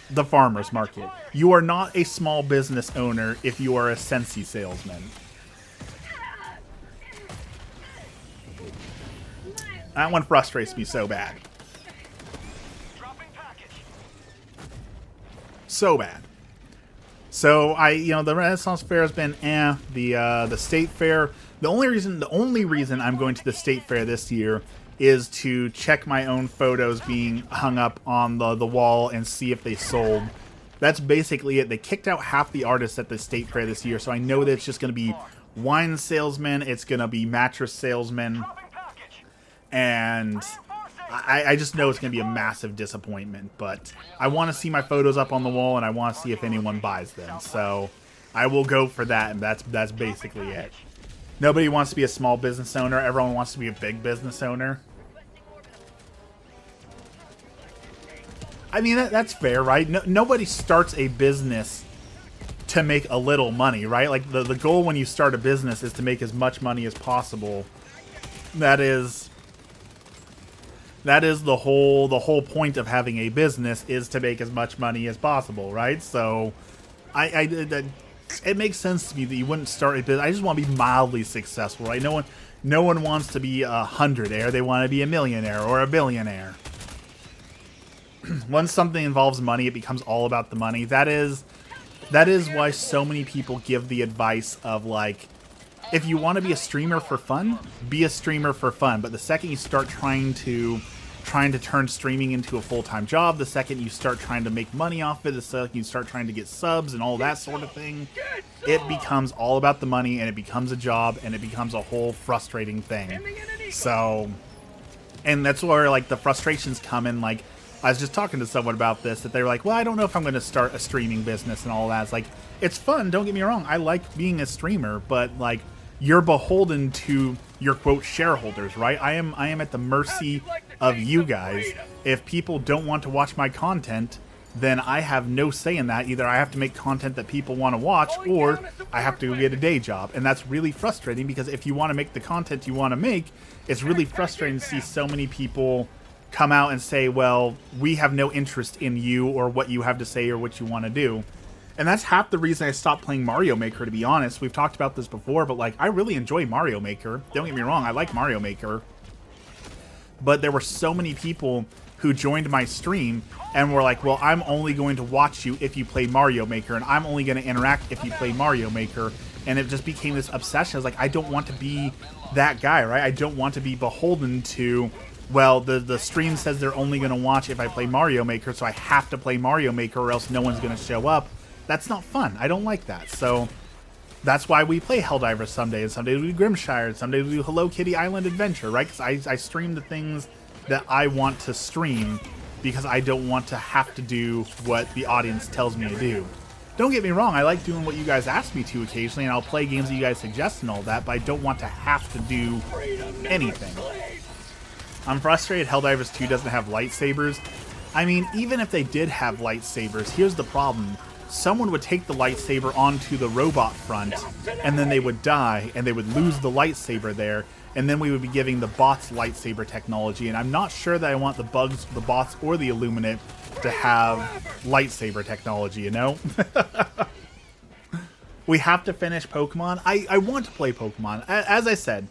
S1: the farmers market. You are not a small business owner if you are a Scentsy salesman. That one frustrates me so bad. So bad. So the Renaissance fair has been the state fair. The only reason I'm going to the state fair this year is to check my own photos being hung up on the wall and see if they sold. That's basically it. They kicked out half the artists at the state fair this year, so I know that it's just going to be wine salesmen, it's going to be mattress salesmen, and I just know it's going to be a massive disappointment. But I want to see my photos up on the wall, and I want to see if anyone buys them. So I will go for that, and that's basically it. Nobody wants to be a small business owner. Everyone wants to be a big business owner. I mean, that's fair, right? Nobody starts a business to make a little money, right? Like, the goal when you start a business is to make as much money as possible. That is the whole point of having a business, is to make as much money as possible, right? So, it makes sense to me that you wouldn't start a business. I just want to be mildly successful, right? No one wants to be a hundredaire. They want to be a millionaire or a billionaire. Once something involves money, it becomes all about the money. That is why so many people give the advice of, like, if you want to be a streamer for fun, be a streamer for fun. But the second you start trying to turn streaming into a full-time job, the second you start trying to make money off it, the second you start trying to get subs and all that sort of thing, it becomes all about the money, and it becomes a job, and it becomes a whole frustrating thing. So, and that's where, like, the frustrations come in. Like, I was just talking to someone about this, that they were like, well, I don't know if I'm going to start a streaming business and all that. It's like, it's fun, don't get me wrong. I like being a streamer, but, like, you're beholden to your, quote, shareholders, right? I am at the mercy of you guys. If people don't want to watch my content, then I have no say in that. Either I have to make content that people want to watch, or I have to go get a day job. And that's really frustrating, because if you want to make the content you want to make, it's really frustrating to see so many people come out and say, well, we have no interest in you or what you have to say or what you want to do. And that's half the reason I stopped playing Mario Maker, to be honest. We've talked about this before, but, like, I really enjoy Mario Maker. Don't get me wrong, I like Mario Maker. But there were so many people who joined my stream and were like, well, I'm only going to watch you if you play Mario Maker, and I'm only going to interact if you play Mario Maker. And it just became this obsession. I was like, I don't want to be that guy, right? I don't want to be beholden to, well, the stream says they're only going to watch if I play Mario Maker, so I have to play Mario Maker or else no one's going to show up. That's not fun. I don't like that. So that's why we play Helldivers some days. Some days we do Grimshire. Some days we do Hello Kitty Island Adventure, right? Because I stream the things that I want to stream because I don't want to have to do what the audience tells me to do. Don't get me wrong, I like doing what you guys ask me to occasionally, and I'll play games that you guys suggest and all that, but I don't want to have to do anything. I'm frustrated Helldivers 2 doesn't have lightsabers. I mean, even if they did have lightsabers, here's the problem. Someone would take the lightsaber onto the robot front, and then they would die, and they would lose the lightsaber there, and then we would be giving the bots lightsaber technology, and I'm not sure that I want the bots, or the Illuminate to have lightsaber technology, you know? We have to finish Pokemon. I want to play Pokemon. As I said,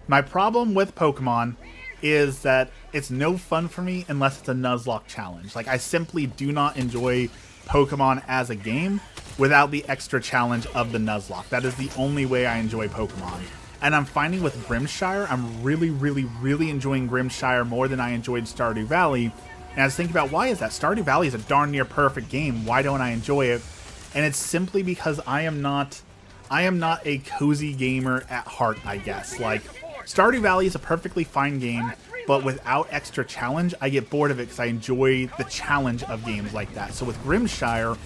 S1: my problem with Pokemon is that it's no fun for me unless it's a Nuzlocke challenge. Like, I simply do not enjoy Pokemon as a game without the extra challenge of the Nuzlocke. That is the only way I enjoy Pokemon. And I'm finding with Grimshire, I'm really, really, really enjoying Grimshire more than I enjoyed Stardew Valley. And I was thinking about, why is that? Stardew Valley is a darn near perfect game. Why don't I enjoy it? And it's simply because I am not a cozy gamer at heart, I guess. Like, Stardew Valley is a perfectly fine game, but without extra challenge, I get bored of it because I enjoy the challenge of games like that. So with Grimshire,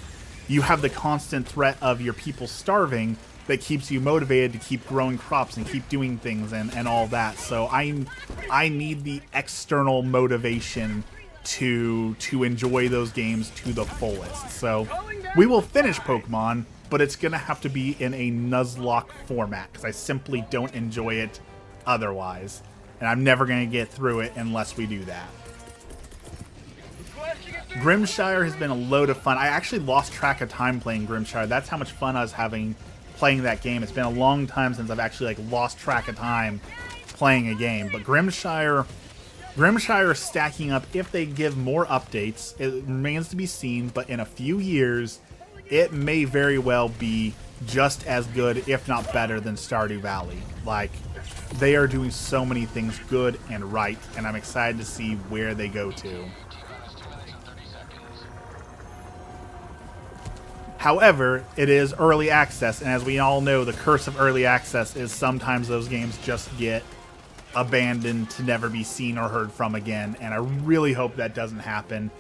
S1: you have the constant threat of your people starving that keeps you motivated to keep growing crops and keep doing things and all that. So I need the external motivation to enjoy those games to the fullest. So we will finish Pokemon, but it's going to have to be in a Nuzlocke format because I simply don't enjoy it otherwise. And I'm never going to get through it unless we do that. Grimshire has been a load of fun. I actually lost track of time playing Grimshire. That's how much fun I was having playing that game. It's been a long time since I've actually lost track of time playing a game. But Grimshire is stacking up. If they give more updates, it remains to be seen, but in a few years, it may very well be just as good, if not better, than Stardew Valley. Like, they are doing so many things good and right, and I'm excited to see where they go to. However, it is early access, and as we all know, the curse of early access is sometimes those games just get abandoned to never be seen or heard from again, and I really hope that doesn't happen.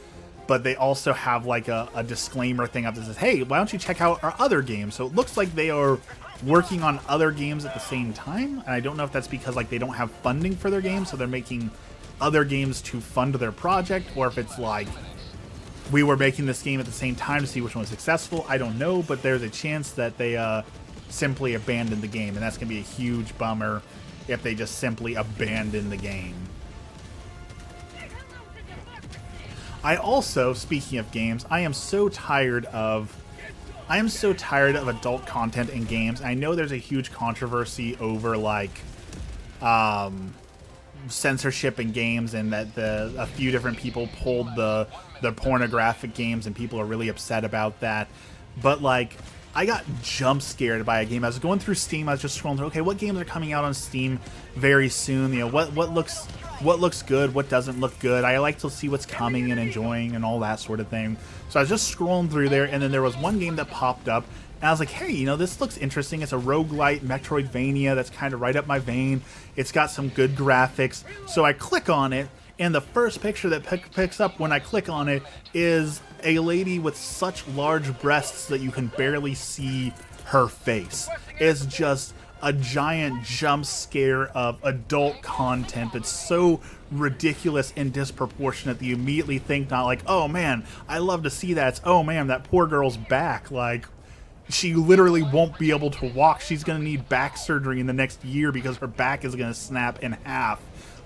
S1: But they also have like a disclaimer thing up that says, hey, why don't you check out our other games? So it looks like they are working on other games at the same time, and I don't know if that's because like they don't have funding for their games, so they're making other games to fund their project, or if it's like we were making this game at the same time to see which one was successful. I don't know, but there's a chance that they simply abandoned the game, and that's going to be a huge bummer if they just simply abandon the game. I also, speaking of games, I am so tired of adult content in games. I know there's a huge controversy over like censorship in games, and that a few different people pulled the pornographic games, and people are really upset about that. But like, I got jump scared by a game. I was going through Steam. I was just scrolling through. Okay, what games are coming out on Steam very soon? You know, what looks good, what doesn't look good. I like to see what's coming and enjoying and all that sort of thing. So I was just scrolling through there, and then there was one game that popped up, and I was like, hey, you know, this looks interesting. It's a roguelite Metroidvania that's kind of right up my vein. It's got some good graphics. So I click on it, and the first picture that picks up when I click on it is a lady with such large breasts that you can barely see her face. It's just a giant jump scare of adult content that's so ridiculous and disproportionate that you immediately think not like, oh man, I love to see that. It's, oh man, that poor girl's back. Like, she literally won't be able to walk. She's going to need back surgery in the next year because her back is going to snap in half.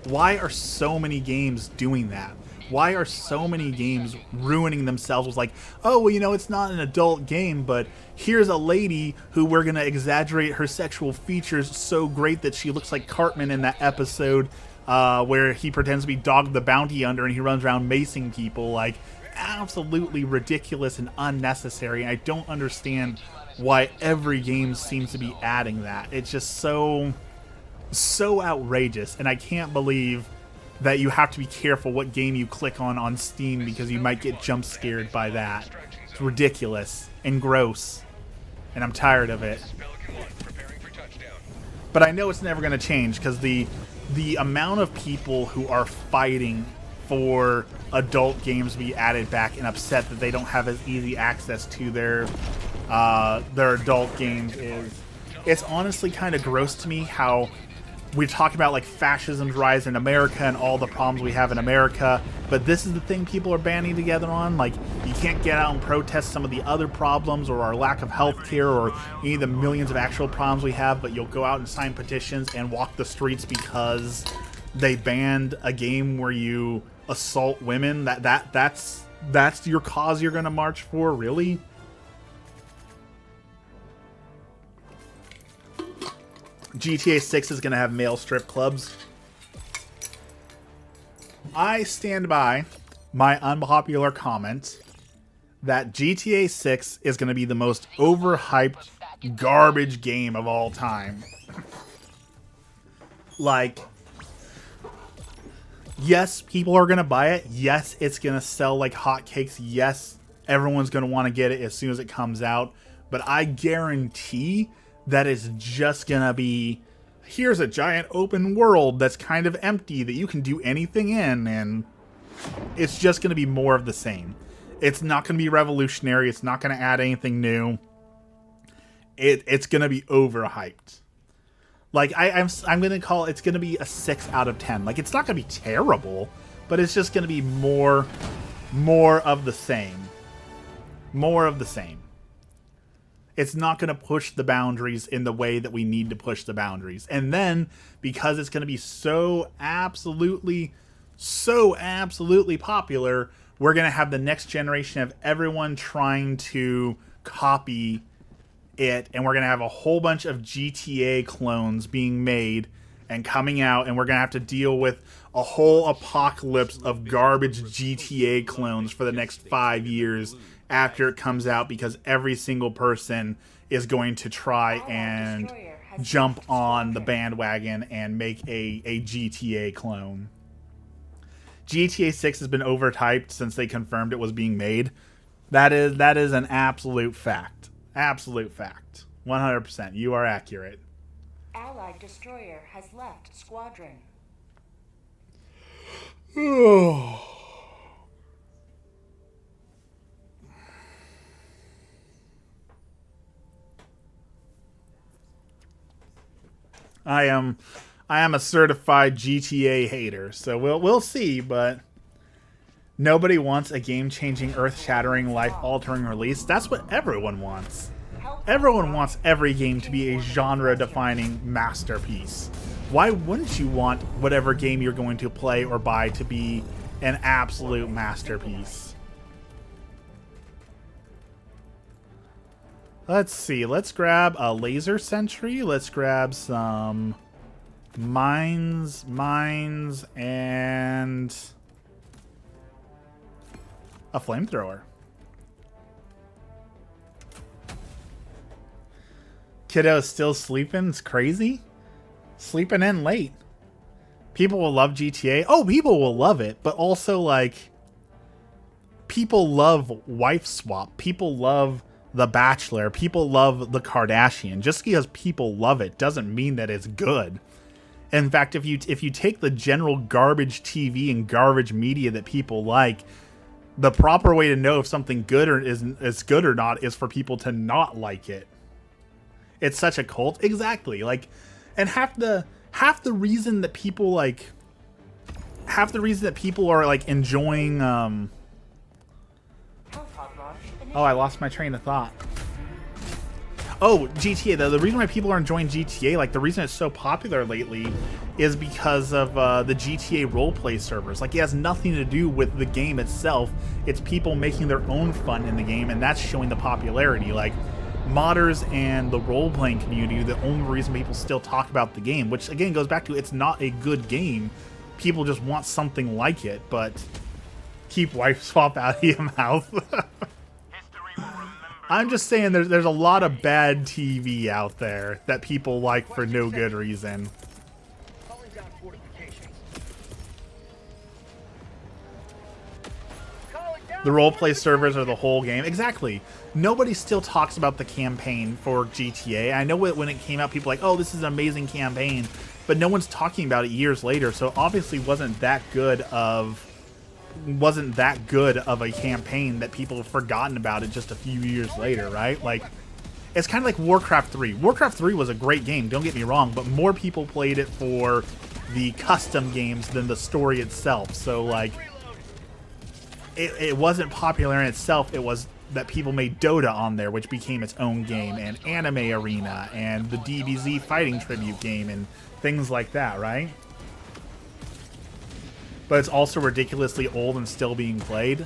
S1: Why are so many games doing that? Why are so many games ruining themselves with like, oh, well, you know, it's not an adult game, but here's a lady who we're going to exaggerate her sexual features so great that she looks like Cartman in that episode where he pretends to be Dog the Bounty Hunter and he runs around macing people. Like, absolutely ridiculous and unnecessary. I don't understand why every game seems to be adding that. It's just so outrageous, and I can't believe that you have to be careful what game you click on Steam because you might get jump scared by that. It's ridiculous. and gross. And I'm tired of it.
S2: Pelican 1, preparing for touchdown.
S1: But I know it's never going to change because the amount of people who are fighting for adult games to be added back and upset that they don't have as easy access to their adult games it's honestly kind of gross to me how we talk about like fascism's rise in America and all the problems we have in America, but this is the thing people are banding together on. Like, you can't get out and protest some of the other problems or our lack of health care or any of the millions of actual problems we have, but you'll go out and sign petitions and walk the streets because they banned a game where you assault women. That's your cause you're gonna march for, really? GTA 6 is going to have male strip clubs. I stand by my unpopular comment that GTA 6 is going to be the most overhyped garbage game of all time. Like, yes, people are going to buy it. Yes, it's going to sell like hotcakes. Yes, everyone's going to want to get it as soon as it comes out. But I guarantee that is just gonna be, here's a giant open world that's kind of empty that you can do anything in, and it's just gonna be more of the same. It's not gonna be revolutionary. It's not gonna add anything new. It's gonna be overhyped. Like, I'm gonna call it's gonna be a 6 out of 10. Like, it's not gonna be terrible, but it's just gonna be more of the same. More of the same. It's not going to push the boundaries in the way that we need to push the boundaries. And then, because it's going to be so absolutely popular, we're going to have the next generation of everyone trying to copy it. And we're going to have a whole bunch of GTA clones being made and coming out. And we're going to have to deal with a whole apocalypse of garbage GTA clones for the next 5 years after it comes out, because every single person is going to try and jump on the bandwagon and make a GTA clone. GTA 6 has been overhyped since they confirmed it was being made. That is an absolute fact. Absolute fact. 100%. You are accurate.
S3: Allied destroyer has left squadron.
S1: I am a certified GTA hater, so we'll see, but nobody wants a game-changing, earth-shattering, life-altering release. That's what everyone wants. Everyone wants every game to be a genre-defining masterpiece. Why wouldn't you want whatever game you're going to play or buy to be an absolute masterpiece? Let's see. Let's grab a laser sentry. Let's grab some mines, and a flamethrower. Kiddo's still sleeping. It's crazy. Sleeping in late. People will love GTA. Oh, people will love it, but also, like, people love Wife Swap. People love The Bachelor. People love The Kardashian. Just because people love it doesn't mean that it's good. In fact, if you take the general garbage TV and garbage media that people like, the proper way to know if something good or is good or not is for people to not like it. It's such a cult. Exactly. Like, and half the reason that people are like enjoying oh, I lost my train of thought. Oh, GTA. The reason why people are enjoying GTA, like the reason it's so popular lately, is because of the GTA roleplay servers. Like, it has nothing to do with the game itself. It's people making their own fun in the game, and that's showing the popularity. Like, modders and the role-playing community are the only reason people still talk about the game, which again goes back to it's not a good game. People just want something like it, but keep Wife Swap out of your mouth. I'm just saying there's a lot of bad TV out there that people like for no good reason.
S2: Calling down fortifications. Calling down
S1: The roleplay servers are the whole game. Exactly. Nobody still talks about the campaign for GTA. I know when it came out, people were like, oh, this is an amazing campaign. But no one's talking about it years later, so obviously wasn't that good of a campaign that people have forgotten about it just a few years later, right? Like, it's kind of like Warcraft 3. Warcraft 3 was a great game, don't get me wrong, but more people played it for the custom games than the story itself. So, like, it wasn't popular in itself. It was that people made Dota on there, which became its own game, and Anime Arena, and the DBZ Fighting Tribute game, and things like that, right? But it's also ridiculously old and still being played.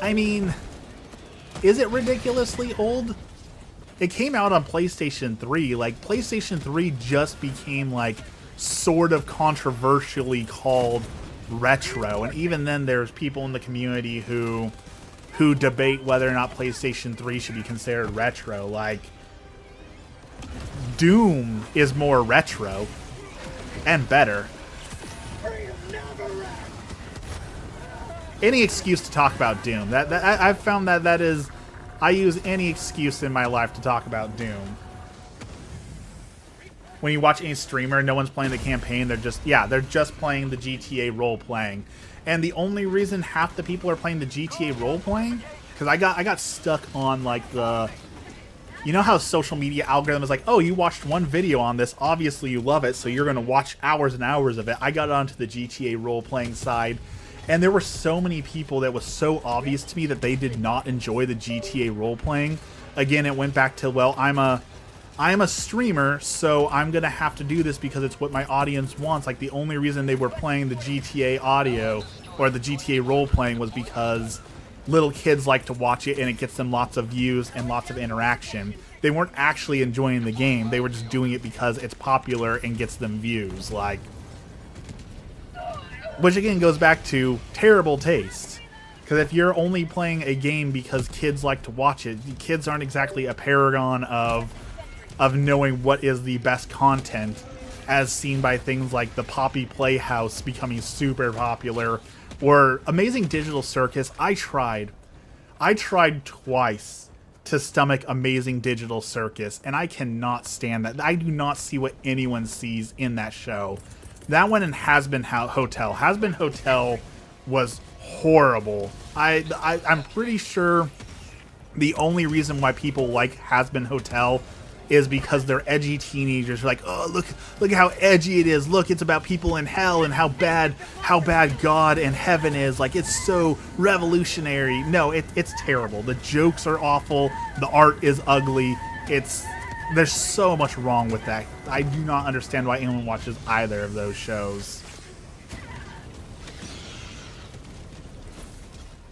S1: I mean, is it ridiculously old? It came out on PlayStation 3. Like, PlayStation 3 just became, like, sort of controversially called retro. And even then, there's people in the community who debate whether or not PlayStation 3 should be considered retro. Like, Doom is more retro and better. Any excuse to talk about Doom. I've found that is, I use any excuse in my life to talk about Doom. When you watch any streamer, no one's playing the campaign. They're just playing the GTA role playing. And the only reason half the people are playing the GTA role playing, because I got stuck on like the, you know how social media algorithm is like, oh, you watched one video on this, obviously you love it, so you're gonna watch hours and hours of it. I got onto the GTA role playing side, and there were so many people that was so obvious to me that they did not enjoy the GTA role playing. Again, it went back to, well, I'm a streamer, so I'm gonna have to do this because it's what my audience wants. Like, the only reason they were playing the GTA audio or the GTA role playing was because little kids like to watch it and it gets them lots of views and lots of interaction. They weren't actually enjoying the game. They were just doing it because it's popular and gets them views. Like, which again goes back to terrible taste. Because if you're only playing a game because kids like to watch it, kids aren't exactly a paragon of knowing what is the best content, as seen by things like the Poppy Playhouse becoming super popular, or Amazing Digital Circus. I tried twice to stomach Amazing Digital Circus, and I cannot stand that. I do not see what anyone sees in that show. That one and Has Been Hotel. Has Been Hotel was horrible. I'm pretty sure the only reason why people like Has Been Hotel is because they're edgy teenagers. Like, oh, look how edgy it is. Look, it's about people in hell and how bad God and heaven is. Like, it's so revolutionary. No, it's terrible. The jokes are awful. The art is ugly. There's so much wrong with that. I do not understand why anyone watches either of those shows.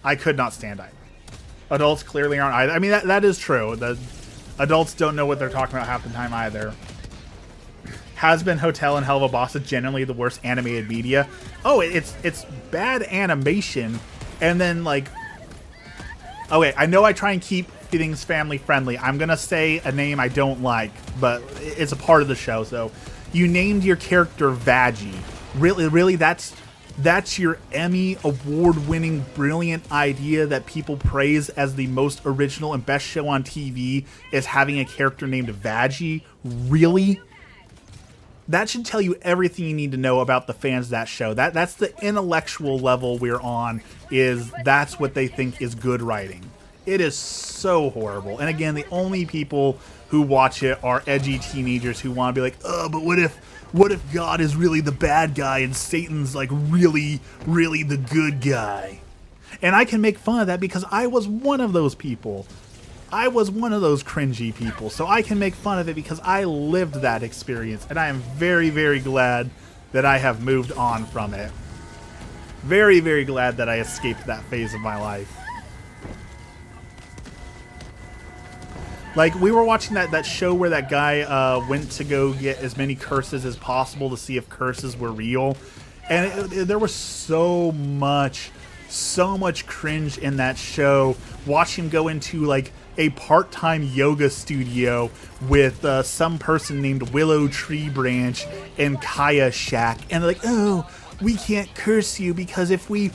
S1: I could not stand either. Adults clearly aren't either. I mean, that is true. The adults don't know what they're talking about half the time either. Has Been Hotel and Hell of a Boss is generally the worst animated media. Oh, it's bad animation, and then, like, okay, I know I try and keep things family friendly. I'm gonna say a name I don't like, but it's a part of the show. So, you named your character Vaggie. Really, that's your Emmy award-winning brilliant idea that people praise as the most original and best show on TV is having a character named Vaggie? Really? That should tell you everything you need to know about the fans of that show. That's the intellectual level we're on, is that's what they think is good writing. It is so horrible. And again, the only people who watch it are edgy teenagers who want to be like, oh, but what if God is really the bad guy and Satan's like really, really the good guy? And I can make fun of that because I was one of those people. I was one of those cringy people. So I can make fun of it because I lived that experience. And I am very, very glad that I have moved on from it. Very, very glad that I escaped that phase of my life. Like, we were watching that show where that guy went to go get as many curses as possible to see if curses were real. And there was so much cringe in that show. Watch him go into, like, a part-time yoga studio with some person named Willow Tree Branch and Kaya Shack. And they're like, oh, we can't curse you because if we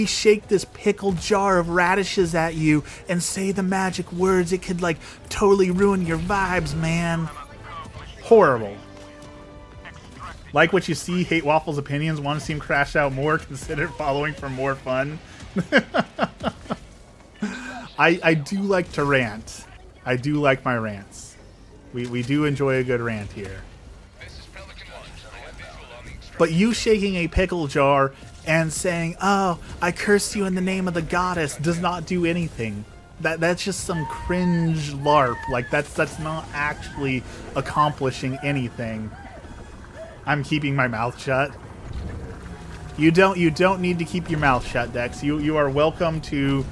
S1: shake this pickled jar of radishes at you and say the magic words, it could like totally ruin your vibes, man. Horrible. Like what you see, hate Waffle's opinions, want to see him crash out more, consider following for more fun. I do like to rant. I do like my rants. We do enjoy a good rant here. But you shaking a pickle jar and saying, "Oh, I curse you in the name of the goddess," does not do anything. That's just some cringe LARP. Like that's not actually accomplishing anything. I'm keeping my mouth shut. You don't need to keep your mouth shut, Dex. You are welcome to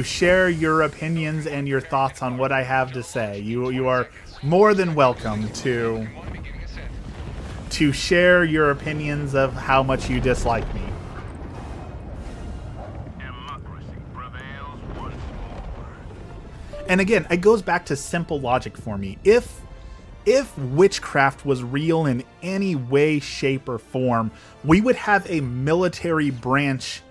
S1: share your opinions and your thoughts on what I have to say. You are more than welcome to share your opinions of how much you dislike me. And again, it goes back to simple logic for me. If witchcraft was real in any way, shape, or form, we would have a military branch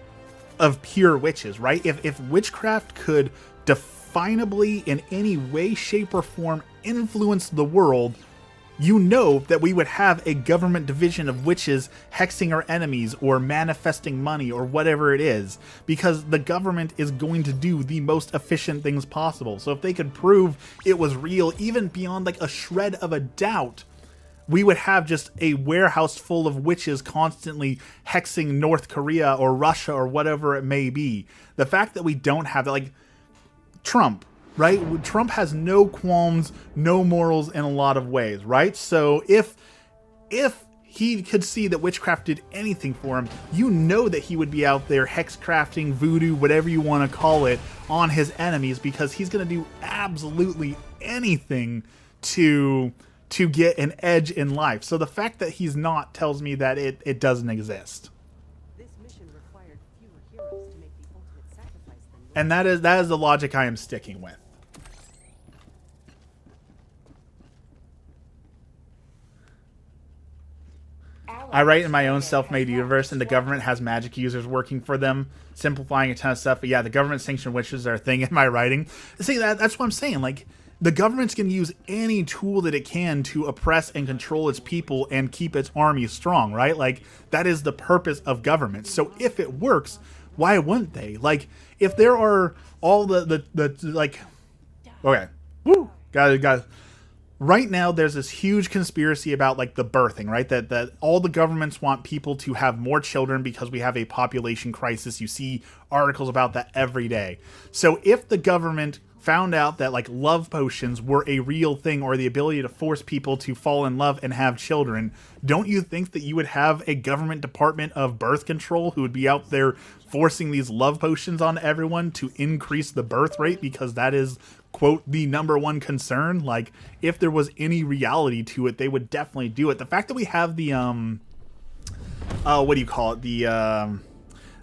S1: of pure witches, right? If witchcraft could definably in any way, shape, or form influence the world, you know that we would have a government division of witches hexing our enemies or manifesting money or whatever it is, because the government is going to do the most efficient things possible. So if they could prove it was real, even beyond like a shred of a doubt, we would have just a warehouse full of witches constantly hexing North Korea or Russia or whatever it may be. The fact that we don't have that, like Trump, right? Trump has no qualms, no morals in a lot of ways, right? So if he could see that witchcraft did anything for him, you know that he would be out there hexcrafting, voodoo, whatever you want to call it, on his enemies, because he's going to do absolutely anything to get an edge in life. So the fact that he's not tells me that it doesn't exist.
S4: This mission required fewer heroes to make the ultimate sacrifice than
S1: And that is the logic I am sticking with. I write in my own self-made universe, and the government has magic users working for them, simplifying a ton of stuff. But yeah, the government-sanctioned witches are a thing in my writing. See, that's what I'm saying. Like, the government's going to use any tool that it can to oppress and control its people and keep its army strong, right? Like, that is the purpose of government. So if it works, why wouldn't they? Like, if there are all the like, okay, woo, got it. Right now, there's this huge conspiracy about like the birthing, right? That all the governments want people to have more children because we have a population crisis. You see articles about that every day. So if the government found out that like love potions were a real thing, or the ability to force people to fall in love and have children, don't you think that you would have a government department of birth control who would be out there forcing these love potions on everyone to increase the birth rate, because that is, quote, the number one concern? Like, if there was any reality to it, they would definitely do it. The fact that we have the what do you call it,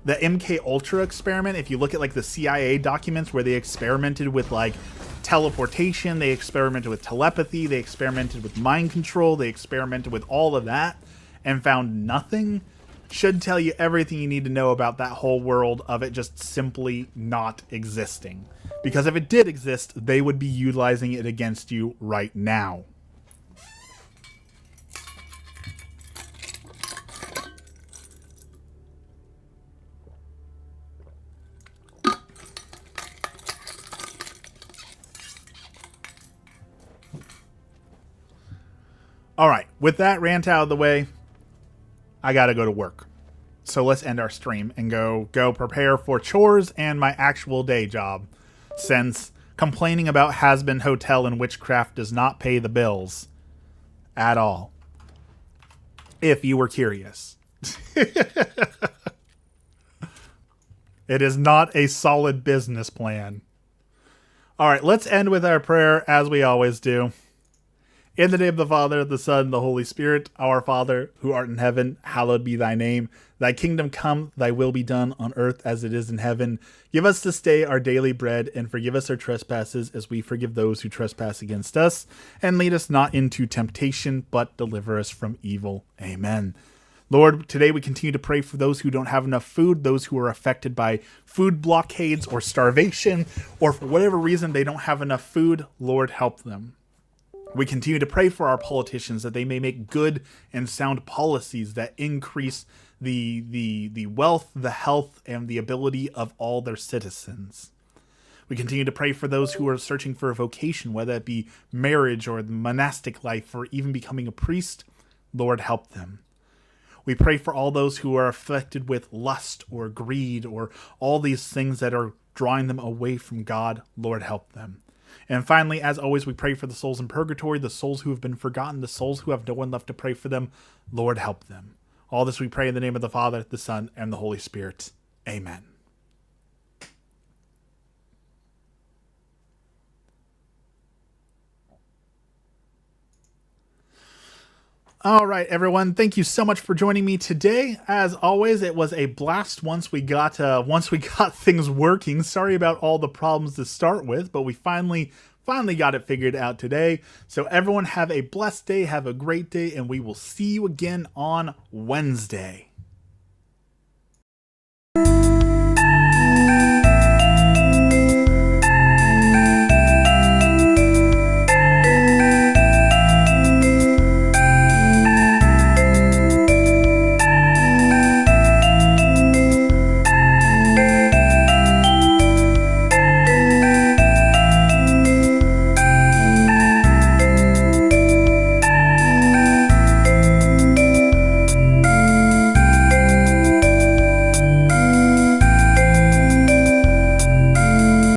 S1: the MK Ultra experiment, if you look at like the CIA documents where they experimented with like teleportation, they experimented with telepathy, they experimented with mind control, they experimented with all of that and found nothing, should tell you everything you need to know about that whole world of it just simply not existing. Because if it did exist, they would be utilizing it against you right now. All right, with that rant out of the way, I gotta go to work. So let's end our stream and go prepare for chores and my actual day job, since complaining about has-been hotel and witchcraft does not pay the bills at all. If you were curious. It is not a solid business plan. All right, let's end with our prayer as we always do. In the name of the Father, the Son, and the Holy Spirit, our Father, who art in heaven, hallowed be thy name. Thy kingdom come, thy will be done on earth as it is in heaven. Give us this day our daily bread, and forgive us our trespasses as we forgive those who trespass against us. And lead us not into temptation, but deliver us from evil. Amen. Lord, today we continue to pray for those who don't have enough food, those who are affected by food blockades or starvation, or for whatever reason they don't have enough food. Lord, help them. We continue to pray for our politicians that they may make good and sound policies that increase the wealth, the health, and the ability of all their citizens. We continue to pray for those who are searching for a vocation, whether it be marriage or the monastic life or even becoming a priest. Lord, help them. We pray for all those who are afflicted with lust or greed or all these things that are drawing them away from God. Lord, help them. And finally, as always, we pray for the souls in purgatory, the souls who have been forgotten, the souls who have no one left to pray for them. Lord, help them. All this we pray in the name of the Father, the Son, and the Holy Spirit. Amen. All right, everyone. Thank you so much for joining me today. As always, it was a blast once we got things working. Sorry about all the problems to start with, but we finally got it figured out today. So everyone have a blessed day, have a great day, and we will see you again on Wednesday.